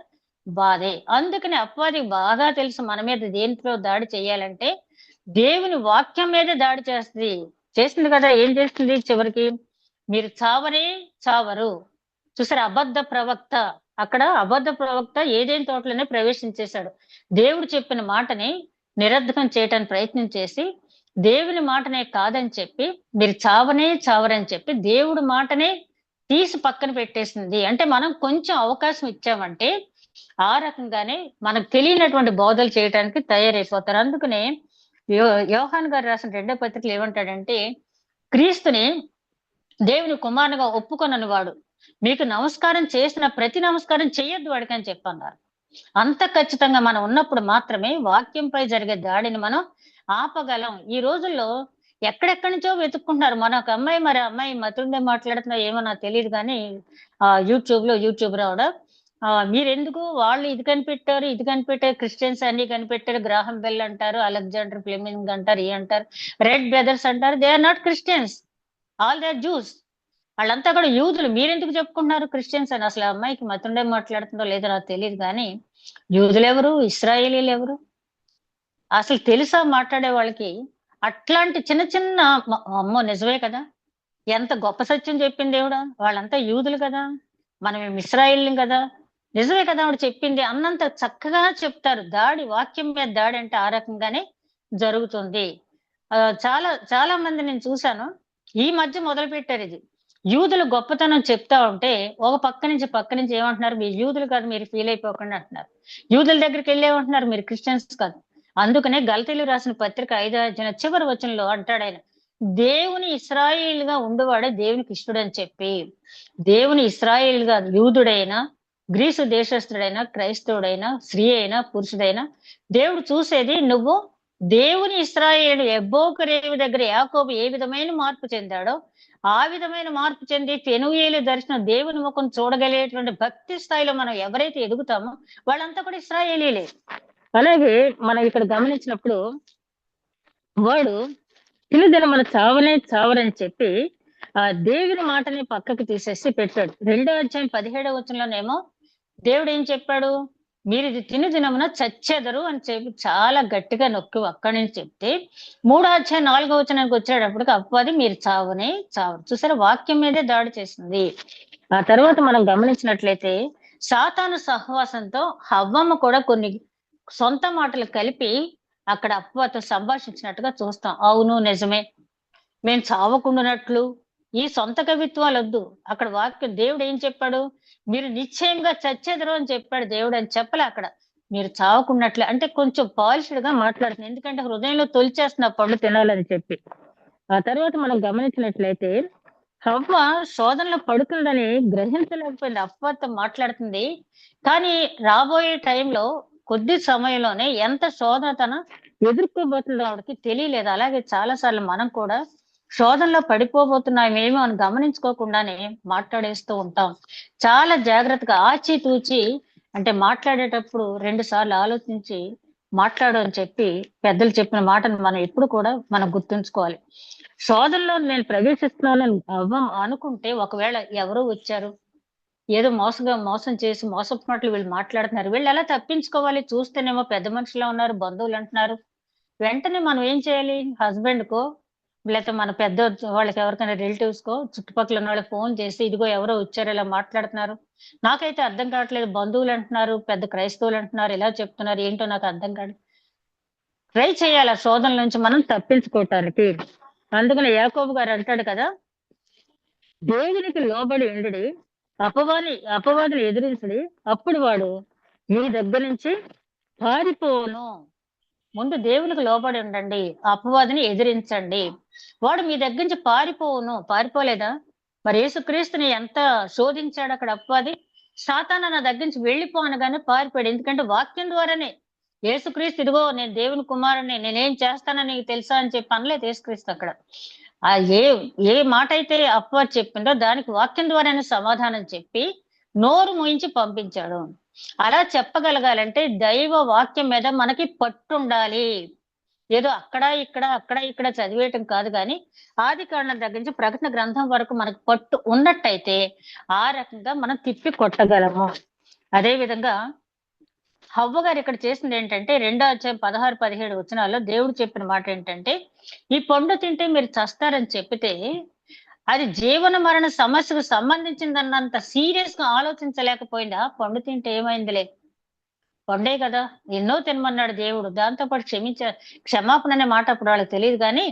బాధే. అందుకని అపవాదికి బాగా తెలుసు మన మీద దేనితో దాడి చేయాలంటే దేవుని వాక్యం మీదే దాడి చేస్తుంది. చేసింది కదా. ఏం చేస్తుంది చివరికి? మీరు చావరే చావరు. చూసారు, అబద్ధ ప్రవక్త. అక్కడ అబద్ధ ప్రవక్త ఏదేని తోటలోనే ప్రవేశించేశాడు. దేవుడు చెప్పిన మాటని నిరర్ధకం చేయటానికి ప్రయత్నం చేసి దేవుని మాటనే కాదని చెప్పి మీరు చావనే చావరని చెప్పి దేవుడి మాటనే తీసి పక్కన పెట్టేసింది. అంటే మనం కొంచెం అవకాశం ఇచ్చామంటే ఆ రకంగానే మనకు తెలియనటువంటి బోధలు చేయడానికి తయారైపోతారు. అందుకనే యోహాన్ గారు రాసిన 2వ పత్రికలు ఏమంటాడంటే, క్రీస్తుని దేవుని కుమారునిగా ఒప్పుకొనని వాడు మీకు నమస్కారం చేసిన ప్రతి నమస్కారం చెయ్యొద్దు వాడికి అని చెప్పన్నారు. అంత ఖచ్చితంగా మనం ఉన్నప్పుడు మాత్రమే వాక్యంపై జరిగే దాడిని మనం ఆపగలం. ఈ రోజుల్లో ఎక్కడెక్కడి నుంచో వెతుక్కుంటున్నారు. మన ఒక అమ్మాయి, మరి అమ్మాయి మతుండే మాట్లాడుతున్నా ఏమో నాకు తెలియదు, కానీ యూట్యూబ్ రావడం, మీరెందుకు వాళ్ళు ఇది కనిపెట్టారు, ఇది కనిపెట్టారు, క్రిస్టియన్స్ అన్ని కనిపెట్టారు, గ్రాహం బెల్ అంటారు, అలెగ్జాండర్ ఫ్లెమింగ్ అంటారు, ఏ అంటారు, రెడ్ బ్రదర్స్ అంటారు. They are not Christians, all they are Jews. వాళ్ళంతా కూడా యూదులు. మీరెందుకు చెప్పుకుంటున్నారు క్రిస్టియన్స్ అని? అసలు అమ్మాయికి మతుండే మాట్లాడుతుందో లేదో నాకు తెలియదు, కానీ యూదులు ఎవరు, ఇస్రాయేలీలు ఎవరు అసలు తెలుసా మాట్లాడే వాళ్ళకి? అట్లాంటి చిన్న చిన్న అమ్మో నిజమే కదా, ఎంత గొప్ప సత్యం చెప్పింది దేవుడా, వాళ్ళంతా యూదులు కదా, మనం ఇస్రాయేలీం కదా, నిజమే కదా ఆవిడ చెప్పింది అన్నంత చక్కగా చెప్తారు. దాడి, వాక్యం మీద దాడి అంటే ఆ రకంగానే జరుగుతుంది. చాలా చాలా మంది నేను చూశాను, ఈ మధ్య మొదలు పెట్టారు ఇది. యూదులు గొప్పతనం చెప్తా ఉంటే ఒక పక్క నుంచి ఏమంటున్నారు, మీరు యూదులు కాదు, మీరు ఫీల్ అయిపోకుండా అంటున్నారు. యూదుల దగ్గరికి వెళ్ళేమంటున్నారు, మీరు క్రిస్టియన్స్ కాదు. అందుకనే గలతీలు రాసిన పత్రిక 5వ అధ్యాయం చివరి వచనంలో అంటాడు ఆయన, దేవుని ఇశ్రాయేల్ గా ఉండేవాడే దేవునికి ఇష్టడు అని చెప్పి. దేవుని ఇశ్రాయేల్ గా యూదుడైనా, గ్రీసు దేశస్థుడైనా, క్రైస్తవుడైనా, స్త్రీ అయినా, పురుషుడైనా దేవుడు చూసేది నువ్వు దేవుని ఇశ్రాయేలు ఎబ్బోకు రేవు దగ్గర యాకోబు ఏ విధమైన మార్పు చెందాడో ఆ విధమైన మార్పు చెంది పెనుయేలు దర్శనం దేవుని ముఖం చూడగలిగేటువంటి భక్తి స్థాయిలో మనం ఎవరైతే ఎదుగుతామో వాళ్ళంతా కూడా ఇశ్రాయేలీలే. అలాగే మనం ఇక్కడ గమనించినప్పుడు వాడు తినుదిన మన చావనే చావరని చెప్పి ఆ దేవుని మాటని పక్కకి తీసేసి పెట్టాడు. 2వ అధ్యాయం 17వ వచనంలోనేమో దేవుడు ఏం చెప్పాడు, మీరు ఇది తినుదినమున చచ్చెదరు అని చెప్పి చాలా గట్టిగా నొక్కి అక్కడి నుంచి చెప్తే 3వ అధ్యాయం 4వ వచనానికి వచ్చేటప్పటికి అపవాది మీరు చావనే చావరు. చూసారా, వాక్యం మీదే దాడి చేసింది. ఆ తర్వాత మనం గమనించినట్లయితే సాతాను సహవాసంతో హవ్వమ్మ కూడా కొన్ని సొంత మాటలు కలిపి అక్కడ అపవాదితో సంభాషించినట్టుగా చూస్తాం. అవును నిజమే, మేము చావకుండానట్లు ఈ సొంత కవిత్వాలు వద్దు. అక్కడ వాక్యం దేవుడు ఏం చెప్పాడు, మీరు నిశ్చయంగా చచ్చేదరు అని చెప్పాడు దేవుడు, అని చెప్పలే అక్కడ. మీరు చావకున్నట్లే అంటే కొంచెం పాలిష్డ్ గా మాట్లాడుతుంది, ఎందుకంటే హృదయంలో తొలిచేస్తున్న పళ్ళు తినాలని చెప్పి. ఆ తర్వాత మనం గమనించినట్లయితే హవ్వ శోధనలో పడుతుందని గ్రహించలేకపోయింది. అవ్వతో మాట్లాడుతుంది. కానీ రాబోయే టైంలో కొద్ది సమయంలోనే ఎంత శోధన ఎదుర్కోబోతుందో ఆవిడకి తెలియలేదు. అలాగే చాలా సార్లు మనం కూడా శోధనలో పడిపోబోతున్నామేమో అని గమనించుకోకుండానే మాట్లాడేస్తూ ఉంటాం. చాలా జాగ్రత్తగా ఆచితూచి అంటే మాట్లాడేటప్పుడు 2 సార్లు ఆలోచించి మాట్లాడు అని చెప్పి పెద్దలు చెప్పిన మాటను మనం ఎప్పుడు కూడా మనం గుర్తుంచుకోవాలి. శోధనలో నేను ప్రవేశిస్తున్నానని అనుకుంటే ఒకవేళ ఎవరో వచ్చారు, ఏదో మోసం చేసి మోసపు మాటలు వీళ్ళు మాట్లాడుతున్నారు. వీళ్ళు ఎలా తప్పించుకోవాలి? చూస్తేనేమో పెద్ద మనుషులా ఉన్నారు, బంధువులు అంటున్నారు. వెంటనే మనం ఏం చేయాలి? హస్బెండ్‌కో లేతే మన పెద్ద వాళ్ళకి ఎవరికైనా రిలేటివ్స్‌కో చుట్టుపక్కల ఉన్న వాళ్ళకి ఫోన్ చేసి, ఇదిగో ఎవరో వచ్చారు ఇలా మాట్లాడుతున్నారు. నాకైతే అర్థం కావట్లేదు. బంధువులు అంటున్నారు, పెద్ద క్రైస్తవులు అంటున్నారు, ఇలా చెప్తున్నారు. ఏంటో నాకు అర్థం కాదు. ట్రై చేయాలి ఆ శోధనల నుంచి మనం తప్పించుకోవటానికి. అందుకని యాకోబు గారు అంటాడు కదా! దేవునికి లోబడి ఉండుడి, అపవాదిని ఎదిరించుడి, అప్పుడు వాడు మీ దగ్గర నుంచి పారిపోవును. ముందు దేవునికి లోబడి ఉండండి, అపవాదిని ఎదిరించండి, వాడు మీ దగ్గర నుంచి పారిపోవును. పారిపోలేదా? మరి యేసుక్రీస్తుని ఎంత శోధించాడు అక్కడ అపవాది? సాతాను నా దగ్గర నుంచి వెళ్ళిపో అనగానే పారిపోయాడు. ఎందుకంటే వాక్యం ద్వారానే యేసుక్రీస్తు ఇదిగో నేను దేవుని కుమారుణ్ణి, నేనేం చేస్తానని నీకు తెలుసా అని చెప్పి అనలేదు యేసుక్రీస్తు అక్కడ. ఆ ఏ ఏ మాట అయితే అపవాది చెప్పిందో దానికి వాక్యం ద్వారానే సమాధానం చెప్పి నోరు మూయించి పంపించాడు. అలా చెప్పగలగాలంటే దైవ వాక్యం మీద మనకి పట్టుండాలి. ఏదో అక్కడ ఇక్కడ చదివేయటం కాదు గాని ఆదికాండం దగ్గర నుంచి ప్రకటన గ్రంథం వరకు మనకు పట్టు ఉన్నట్టయితే ఆ రకంగా మనం తిప్పి కొట్టగలము. అదే విధంగా హవ్వ గారు ఇక్కడ చేసింది ఏంటంటే 2వ అధ్యాయం 16, 17 వచనాల్లో దేవుడు చెప్పిన మాట ఏంటంటే, ఈ పండు తింటే మీరు చస్తారని చెప్పితే అది జీవన మరణ సమస్యకు సంబంధించిందన్నంత సీరియస్ గా ఆలోచించలేకపోయింది. ఆ పండు తింటే ఏమైందిలే, పండే కదా, ఎన్నో తినమన్నాడు దేవుడు, దాంతో పాటు క్షమాపణ అనే మాట అప్పుడు వాళ్ళకి తెలియదు కానీ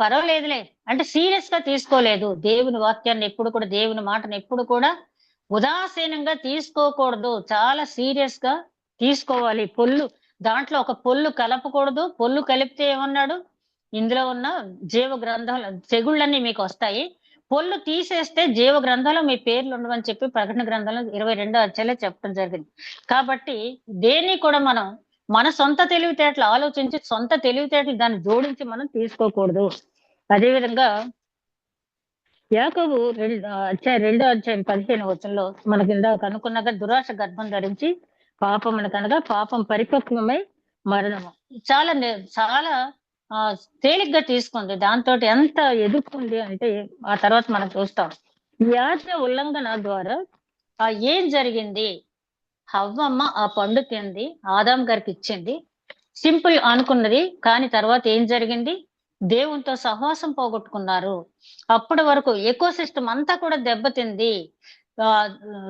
పర్వాలేదులే అంటే సీరియస్ గా తీసుకోలేదు. దేవుని వాక్యాన్ని ఎప్పుడు కూడా, దేవుని మాటను ఎప్పుడు కూడా ఉదాసీనంగా తీసుకోకూడదు. చాలా సీరియస్ గా తీసుకోవాలి. దాంట్లో ఒక పొల్లు కలపకూడదు. పొల్లు కలిపితే ఏమన్నాడు? ఇందులో ఉన్న జీవ గ్రంథాలు తెగుళ్ళన్నీ మీకు వస్తాయి. పొల్లు తీసేస్తే జీవ గ్రంథంలో మీ పేర్లు ఉండవని చెప్పి ప్రకటన గ్రంథంలో 22వ అధ్యాయంలో చెప్పడం జరిగింది. కాబట్టి దేన్ని కూడా మనం మన సొంత తెలివితేటలు ఆలోచించి సొంత తెలివితేటలు దాన్ని జోడించి మనం తీసుకోకూడదు. అదేవిధంగా యాకోబు 2వ అధ్యాయం 15వ వచనంలో మనకి ఇందాక అనుకున్నాక దురాశ గర్భం ధరించి పాపమునకనగా పాపం పరిపక్వమై మరణము. చాలా తేలిగ్గా తీసుకుంది. దాంతో ఎంత ఎదుర్కొంది అంటే ఆ తర్వాత మనం చూస్తాం. ఈ ఆజ్ఞ ఉల్లంఘన ద్వారా ఏం జరిగింది? హవ్వమ్మ ఆ పండు తింది, ఆదాం గారికి ఇచ్చింది, సింపుల్ అనుకున్నది. కానీ తర్వాత ఏం జరిగింది? దేవునితో సహవాసం పోగొట్టుకున్నారు. అప్పటి వరకు ఎకోసిస్టమ్ అంతా కూడా దెబ్బతింది. ఆ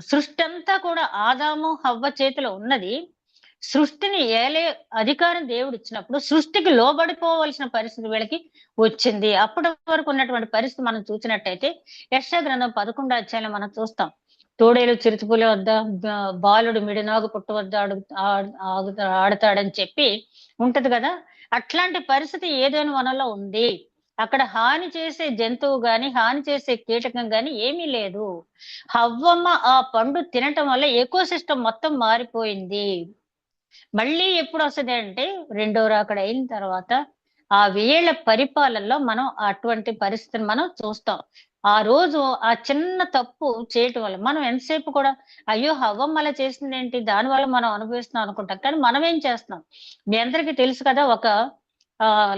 సృష్టి అంతా కూడా ఆదాము హవ్వ చేతిలో ఉన్నది. సృష్టిని ఏలే అధికారం దేవుడు ఇచ్చినప్పుడు సృష్టికి లోబడిపోవలసిన పరిస్థితి వీళ్ళకి వచ్చింది. అప్పటి వరకు ఉన్నటువంటి పరిస్థితి మనం చూసినట్టయితే యెషయా గ్రంథం 11వ అధ్యాయంలో మనం చూస్తాం. తోడేలు చిరుతపులి వద్ద బాలుడు మిడినాగు పుట్టు వద్ద ఆడతాడని చెప్పి ఉంటది కదా. అట్లాంటి పరిస్థితి ఏదైనా వనంలో ఉంది. అక్కడ హాని చేసే జంతువు గాని, హాని చేసే కీటకం గాని ఏమీ లేదు. హవ్వమ్మ ఆ పండు తినటం వల్ల ఎకోసిస్టమ్ మొత్తం మారిపోయింది. మళ్ళీ ఎప్పుడు వస్తది అంటే రెండో రాకడ అయిన తర్వాత ఆ వేళ పరిపాలనలో మనం అటువంటి పరిస్థితిని మనం చూస్తాం. ఆ రోజు ఆ చిన్న తప్పు చేయటం వల్ల మనం ఎంతసేపు కూడా అయ్యో హవ్వమ్మ అలా చేసింది ఏంటి, దానివల్ల మనం అనుభవిస్తున్నాం అనుకుంటాం. కానీ మనం ఏం చేస్తున్నాం? మీ అందరికీ తెలుసు కదా, ఒక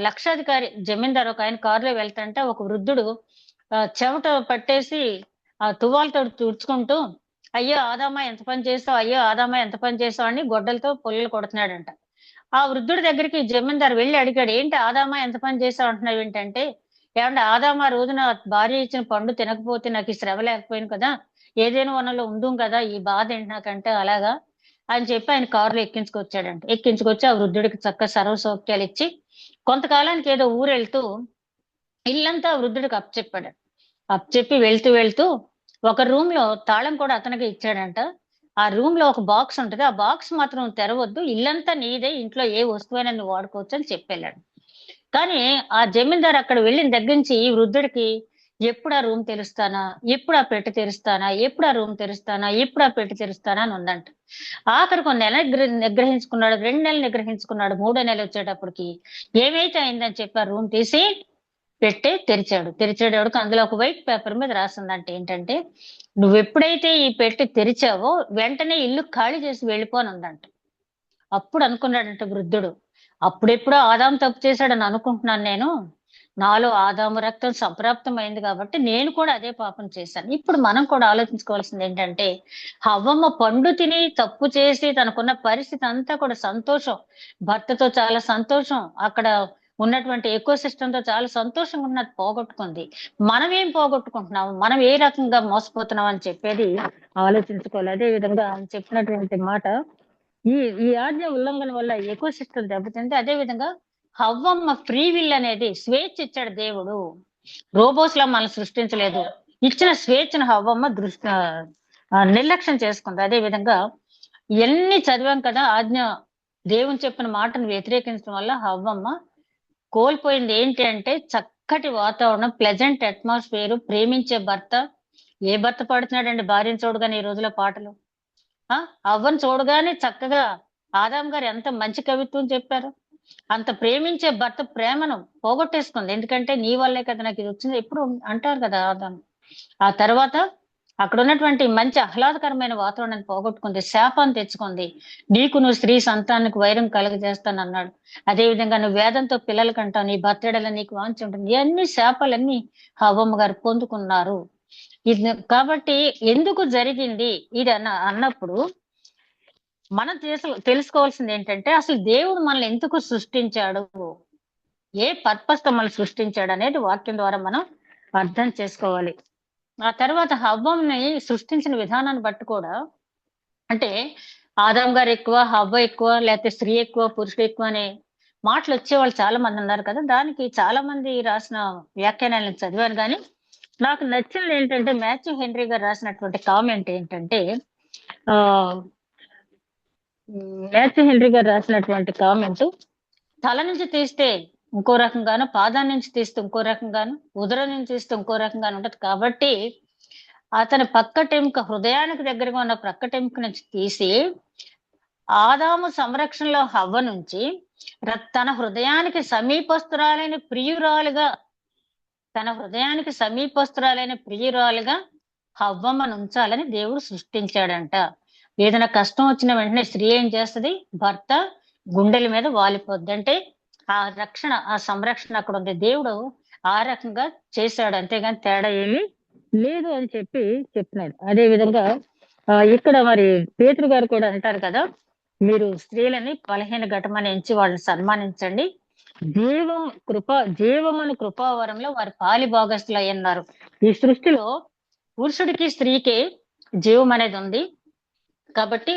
లక్షాధికారి జమీందారు ఒక ఆయన కారులో వెళ్తుంటే ఒక వృద్ధుడు చెమట పట్టేసి ఆ తువ్వాలతో తుడుచుకుంటూ అయ్యో ఆదామా ఎంత పని చేసావు, అయ్యో ఆదామా ఎంత పని చేసావు అని గొడ్డలతో పుల్లలు కొడుతున్నాడంట. ఆ వృద్ధుడి దగ్గరికి జమీందారు వెళ్ళి అడిగాడు, ఏంటి ఆదామా ఎంత పని చేసావు అంటున్నావు ఏంటంటే, ఏమంటే ఆదామా రోజున భార్య ఇచ్చిన పండు తినకపోతే నాకు ఈ శ్రమ లేకపోయింది కదా, ఏదైనా వనంలో ఉందాం కదా, ఈ బాధ ఏంటి నాకంటే అలాగా అని చెప్పి ఆయన కారులో ఎక్కించుకొచ్చాడంట. ఎక్కించుకొచ్చి ఆ వృద్ధుడికి చక్కగా సర్వ సౌఖ్యాలు ఇచ్చి కొంతకాలానికి ఏదో ఊరెళ్తూ ఇల్లంతా వృద్ధుడికి అప్పచెప్పాడు. అప్పచెప్పి వెళ్తూ ఒక రూమ్ లో తాళం కూడా అతనికి ఇచ్చాడంట. ఆ రూమ్ లో ఒక బాక్స్ ఉంటది, ఆ బాక్స్ మాత్రం తెరవద్దు, ఇల్లంతా నీదే, ఇంట్లో ఏ వస్తువైనా నువ్వు వాడుకోవచ్చు అని చెప్పెళ్ళాడు. కానీ ఆ జమీందారు అక్కడ వెళ్ళిన దగ్గర నుంచి ఈ వృద్ధుడికి ఎప్పుడు ఆ రూమ్ తెరుస్తానా, ఎప్పుడు ఆ పెట్టె తెరుస్తానా, ఎప్పుడు ఆ రూమ్ తెరుస్తానా, ఎప్పుడు ఆ పెట్టె తెరుస్తానా అని ఉందంట. ఆఖరికి ఒక నెల నిగ్రహించుకున్నాడు, 2 నెలలు నిగ్రహించుకున్నాడు, 3వ నెల వచ్చేటప్పటికి ఏమైతే అయిందని చెప్పి ఆ రూమ్ తీసి పెట్టి తెరిచేటప్పటికి అందులో ఒక వైట్ పేపర్ మీద రాసిందంటే ఏంటంటే, నువ్వు ఎప్పుడైతే ఈ పెట్టి తెరిచావో వెంటనే ఇల్లు ఖాళీ చేసి వెళ్ళిపోని ఉందంట. అప్పుడు అనుకున్నాడంట వృద్ధుడు, అప్పుడెప్పుడో ఆదాము తప్పు చేశాడని అనుకుంటున్నాను నేను, నాలో ఆదాము రక్తం సంప్రాప్తం అయింది కాబట్టి నేను కూడా అదే పాపం చేశాను. ఇప్పుడు మనం కూడా ఆలోచించుకోవాల్సింది ఏంటంటే, హవ్వమ్మ పండు తిని తప్పు చేసి తనకున్న పరిస్థితి అంతా కూడా సంతోషం, భర్తతో చాలా సంతోషం, అక్కడ ఉన్నటువంటి ఎకో సిస్టమ్ తో చాలా సంతోషంగా ఉన్నది పోగొట్టుకుంది. మనం ఏం పోగొట్టుకుంటున్నాం, మనం ఏ రకంగా మోసపోతున్నాం అని చెప్పేది ఆలోచించుకోవాలి. అదే విధంగా ఆయన చెప్పినటువంటి మాట, ఈ ఈ ఆజ్ఞ ఉల్లంఘన వల్ల ఎకో సిస్టమ్ దెబ్బతింది. అదే విధంగా హవ్వమ్మ ఫ్రీ విల్ అనేది స్వేచ్ఛ ఇచ్చాడు దేవుడు. రోబోస్ లా మనం సృష్టించలేదు. ఇచ్చిన స్వేచ్ఛను హవ్వమ్మ నిర్లక్ష్యం చేసుకుంది. అదే విధంగా ఎన్ని చదివాం కదా, ఆజ్ఞ దేవుని చెప్పిన మాటను వ్యతిరేకించడం వల్ల హవ్వమ్మ కోల్పోయింది ఏంటి అంటే చక్కటి వాతావరణం, ప్లెజెంట్ అట్మాస్ఫియర్, ప్రేమించే భర్త. ఏ భర్త పాడుతున్నాడండి భార్యను చూడగానే ఈ రోజులో పాటలు? ఆ అవ్వను చూడగానే చక్కగా ఆదాం గారు ఎంత మంచి కవిత్వం చెప్పారు. అంత ప్రేమించే భర్త ప్రేమను పోగొట్టేసుకుంది. ఎందుకంటే నీ వల్లే కదా నాకు ఇది వచ్చింది ఎప్పుడు అంటారు కదా ఆదాం. ఆ తర్వాత అక్కడ ఉన్నటువంటి మంచి ఆహ్లాదకరమైన వాతావరణాన్ని పోగొట్టుకుంది, శాపాన్ని తెచ్చుకుంది. నీకు నువ్వు స్త్రీ సంతానానికి వైరం కలుగజేస్తాను అన్నాడు. అదే విధంగా నువ్వు వేదంతో పిల్లలు కంటావు, నీ భర్తడల నీకు వాంచి ఉంటుంది. ఇవన్నీ శాపాలన్నీ హవ్వమ్మ గారు పొందుకున్నారు. ఇది కాబట్టి ఎందుకు జరిగింది ఇది అన్నప్పుడు మనం తెలుసుకోవాల్సింది ఏంటంటే, అసలు దేవుడు మనల్ని ఎందుకు సృష్టించాడు, ఏ పర్పస్ తో మనల్ని సృష్టించాడు అనేది వాక్యం ద్వారా మనం అర్థం చేసుకోవాలి. ఆ తర్వాత హవ్వని సృష్టించిన విధానాన్ని బట్టి కూడా, అంటే ఆదాం గారు ఎక్కువ, హవ్వ ఎక్కువ, లేకపోతే స్త్రీ ఎక్కువ, పురుషుడు ఎక్కువ అనే మాటలు వచ్చేవాళ్ళు చాలా మంది ఉన్నారు కదా. దానికి చాలా మంది రాసిన వ్యాఖ్యానాలను చదివాను, కానీ నాకు నచ్చినది ఏంటంటే మాథ్యూ హెన్రీ గారు రాసినటువంటి కామెంట్ ఏంటంటే, ఆ మాథ్యూ హెన్రీ గారు రాసినటువంటి కామెంట్, తల నుంచి తీస్తే ఇంకో రకంగాను, పాదం నుంచి తీస్తే ఇంకో రకంగాను, ఉదరం నుంచి తీస్తే ఇంకో రకంగాను ఉంటది. కాబట్టి అతని పక్కటెముక, హృదయానికి దగ్గరగా ఉన్న ప్రక్కటెముక నుంచి తీసి ఆదాము సంరక్షణలో హవ్వ నుంచి తన హృదయానికి సమీపస్తురాలైన ప్రియురాలుగా, తన హృదయానికి సమీపస్తురాలైన ప్రియురాలుగా హవ్వమ్మను ఉంచాలని దేవుడు సృష్టించాడంట. ఏదైనా కష్టం వచ్చిన వెంటనే స్త్రీ ఏం చేస్తది, భర్త గుండెల మీద వాలిపోద్ది. అంటే ఆ రక్షణ, ఆ సంరక్షణ అక్కడ ఉంది. దేవుడు ఆ రకంగా చేశాడు, అంతేగాని తేడా ఏమీ లేదు అని చెప్పినాడు. అదే విధంగా ఇక్కడ మరి పేతురు గారు కూడా అంటారు కదా, మీరు స్త్రీలని బలహీన ఘటమని ఎంచి వాళ్ళని సన్మానించండి, జీవమును కృపావరంలో వారి పాలి భాగస్తులు అయ్యన్నారు. ఈ సృష్టిలో పురుషుడికి స్త్రీకి జీవం అనేది ఉంది కాబట్టి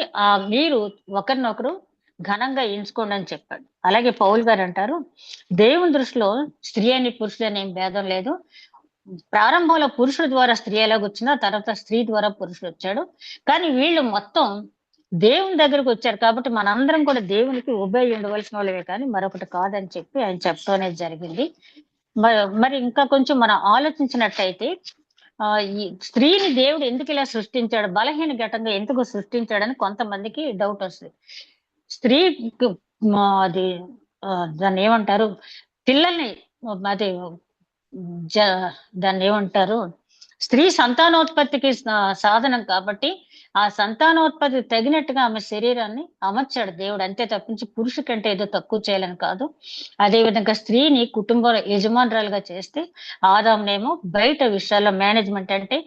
మీరు ఒకరినొకరు ఘనంగా ఎంచుకోండి అని చెప్పాడు. అలాగే పౌలు గారు అంటారు, దేవుని దృష్టిలో స్త్రీ అని పురుషుడు అని ఏం భేదం లేదు. ప్రారంభంలో పురుషుడు ద్వారా స్త్రీ ఎలాగొచ్చిందో తర్వాత స్త్రీ ద్వారా పురుషుడు వచ్చాడు. కానీ వీళ్ళు మొత్తం దేవుని దగ్గరకు వచ్చారు కాబట్టి మనందరం కూడా దేవునికి ఉభయ ఉండవలసిన వాళ్ళమే కానీ మరొకటి కాదని చెప్పి ఆయన చెప్పడం అనేది జరిగింది. మరి ఇంకా కొంచెం మనం ఆలోచించినట్టయితే, ఈ స్త్రీని దేవుడు ఎందుకు ఇలా సృష్టించాడు, బలహీన ఘటంగా ఎందుకు సృష్టించాడని కొంతమందికి డౌట్ వస్తుంది. స్త్రీ అది దాన్ని ఏమంటారు, పిల్లల్ని అది దాన్ని ఏమంటారు, స్త్రీ సంతానోత్పత్తికి సాధనం కాబట్టి ఆ సంతానోత్పత్తి తగినట్టుగా ఆమె శరీరాన్ని అమర్చాడు దేవుడు, అంతే తప్పించి పురుషు కంటే ఏదో తక్కువ చేయాలని కాదు. అదే విధంగా స్త్రీని కుటుంబ యజమానురాలుగా చేస్తే ఆదాంనేమో బయట విషయాల్లో మేనేజ్మెంట్, అంటే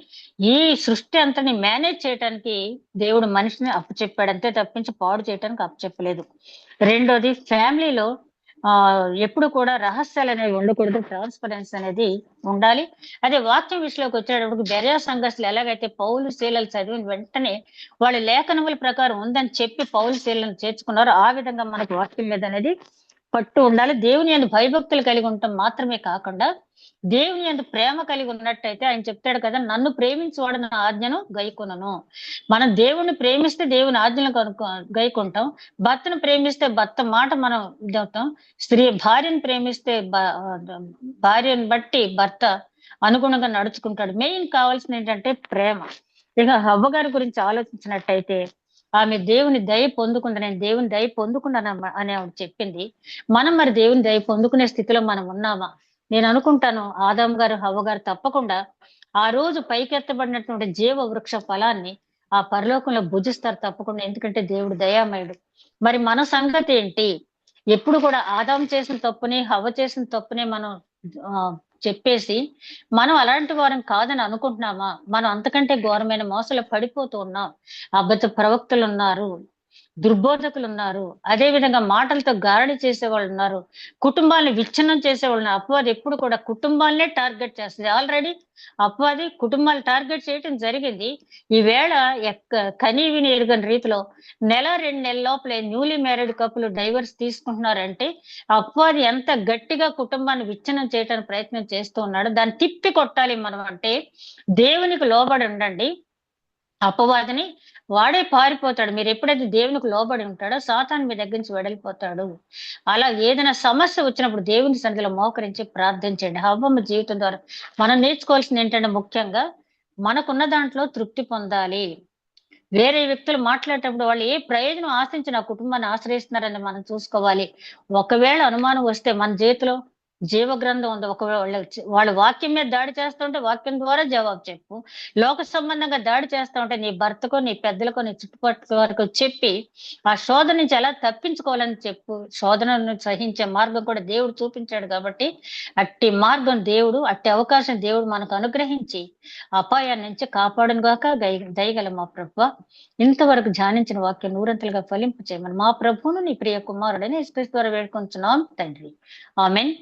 ఈ సృష్టి అంతని మేనేజ్ చేయడానికి దేవుడు మనిషిని అప్పచెప్పాడు, అంతే తప్పించి పాడు చేయడానికి అప్పచెప్పలేదు. రెండోది, ఫ్యామిలీలో ఎప్పుడు కూడా రహస్యాలు అనేవి ఉండకూడదు, ట్రాన్స్పరెన్సీ అనేది ఉండాలి. అదే వాక్యం విషయంలోకి వచ్చేటప్పుడు బెరయా సంఘస్థులు ఎలాగైతే పౌలు శీలలు చదివిన వెంటనే వాళ్ళ లేఖనముల ప్రకారం ఉందని చెప్పి పౌలు శీలను చేర్చుకున్నారు, ఆ విధంగా మనకు వాక్యం మీద అనేది పట్టు ఉండాలి. దేవుని యందు భయభక్తులు కలిగి ఉండటం మాత్రమే కాకుండా దేవుని యందు ప్రేమ కలిగి ఉన్నట్టయితే ఆయన చెప్తాడు కదా, నన్ను ప్రేమించువాడు నా ఆజ్ఞను గైకొనను. మనం దేవుణ్ణి ప్రేమిస్తే దేవుని ఆజ్ఞలు గైకుంటాం, భర్తను ప్రేమిస్తే భర్త మాట మనం ఇదవుతాం, భార్యను ప్రేమిస్తే భార్యను బట్టి భర్త అనుగుణంగా నడుచుకుంటాడు. మెయిన్ కావాల్సింది ఏంటంటే ప్రేమ. ఇక హవ్వ గారి గురించి ఆలోచించినట్టయితే ఆమె దేవుని దయ పొందుకుంది, నేను దేవుని దయ పొందుకున్నానమ్మా అని ఆవిడ చెప్పింది. మనం మరి దేవుని దయ పొందుకునే స్థితిలో మనం ఉన్నామా? నేను అనుకుంటాను ఆదాం గారు హవ్వ గారు తప్పకుండా ఆ రోజు పైకెత్తబడినటువంటి జీవ వృక్ష ఫలాన్ని ఆ పరలోకంలో భుజిస్తారు తప్పకుండా, ఎందుకంటే దేవుడు దయామయుడు. మరి మన సంగతి ఏంటి? ఎప్పుడు కూడా ఆదాం చేసిన తప్పుని హవ్వ చేసిన తప్పునే మనం ఆ, చెప్పేసి మనం అలాంటి వారం కాదని అనుకుంటున్నామా? మనం అంతకంటే ఘోరమైన మోసలో పడిపోతూ ఉన్నాం. అబద్ధ ప్రవక్తలు ఉన్నారు, దుర్బోధకులు ఉన్నారు, అదే విధంగా మాటలతో గారడి చేసే వాళ్ళు ఉన్నారు, కుటుంబాలను విచ్ఛిన్నం చేసే వాళ్ళు ఉన్నారు. అపవాది ఎప్పుడు కూడా కుటుంబాలనే టార్గెట్ చేస్తుంది. ఆల్రెడీ అపవాది కుటుంబాలు టార్గెట్ చేయటం జరిగింది. ఈవేళ కనీ విని ఎరుగని రీతిలో నెల 2 నెలల లోపలే న్యూలీ మ్యారీడ్ కపుల్ డైవర్స్ తీసుకుంటున్నారంటే అపవాది ఎంత గట్టిగా కుటుంబాన్ని విచ్ఛిన్నం చేయడానికి ప్రయత్నం చేస్తూ ఉన్నాడు. దాన్ని తిప్పి కొట్టాలి మనం అంటే దేవునికి లోబడి ఉండండి. అపవాదిని వాడే పారిపోతాడు. మీరు ఎప్పుడైతే దేవునికి లోబడి ఉంటాడో సాతాను మీ దగ్గర నుంచి వెడలిపోతాడు. అలా ఏదైనా సమస్య వచ్చినప్పుడు దేవుని సన్నిధిలో మోకరించి ప్రార్థించండి. హవ్వమ్మ జీవితం ద్వారా మనం నేర్చుకోవాల్సింది ఏంటంటే ముఖ్యంగా మనకున్న దాంట్లో తృప్తి పొందాలి. వేరే వ్యక్తులు మాట్లాడేటప్పుడు వాళ్ళు ఏ ప్రయోజనం ఆశించి నా కుటుంబాన్ని ఆశ్రయిస్తున్నారని మనం చూసుకోవాలి. ఒకవేళ అనుమానం వస్తే మన చేతిలో జీవ గ్రంథం ఉంది. ఒకవేళ వాళ్ళ వాక్యం మీద దాడి చేస్తుంటే వాక్యం ద్వారా జవాబు చెప్పు. లోక సంబంధంగా దాడి చేస్తా ఉంటే నీ భర్తకో నీ పెద్దలకో నీ చుట్టుపక్కల వరకు చెప్పి ఆ శోధన నుంచి ఎలా తప్పించుకోవాలని చెప్పు. శోధనను సహించే మార్గం కూడా దేవుడు చూపించాడు కాబట్టి అట్టి మార్గం దేవుడు, అట్టి అవకాశం దేవుడు మనకు అనుగ్రహించి అపాయాన్ని నుంచి కాపాడును గాక. దయగల మా ప్రభువా, ఇంతవరకు ధ్యానించిన వాక్యం నూరంతలుగా ఫలింపు చేయమని మా ప్రభువును నీ ప్రియ కుమారుడని యేసుక్రీస్తు ద్వారా వేడుకొంచున్నాం తండ్రి. ఆమేన్.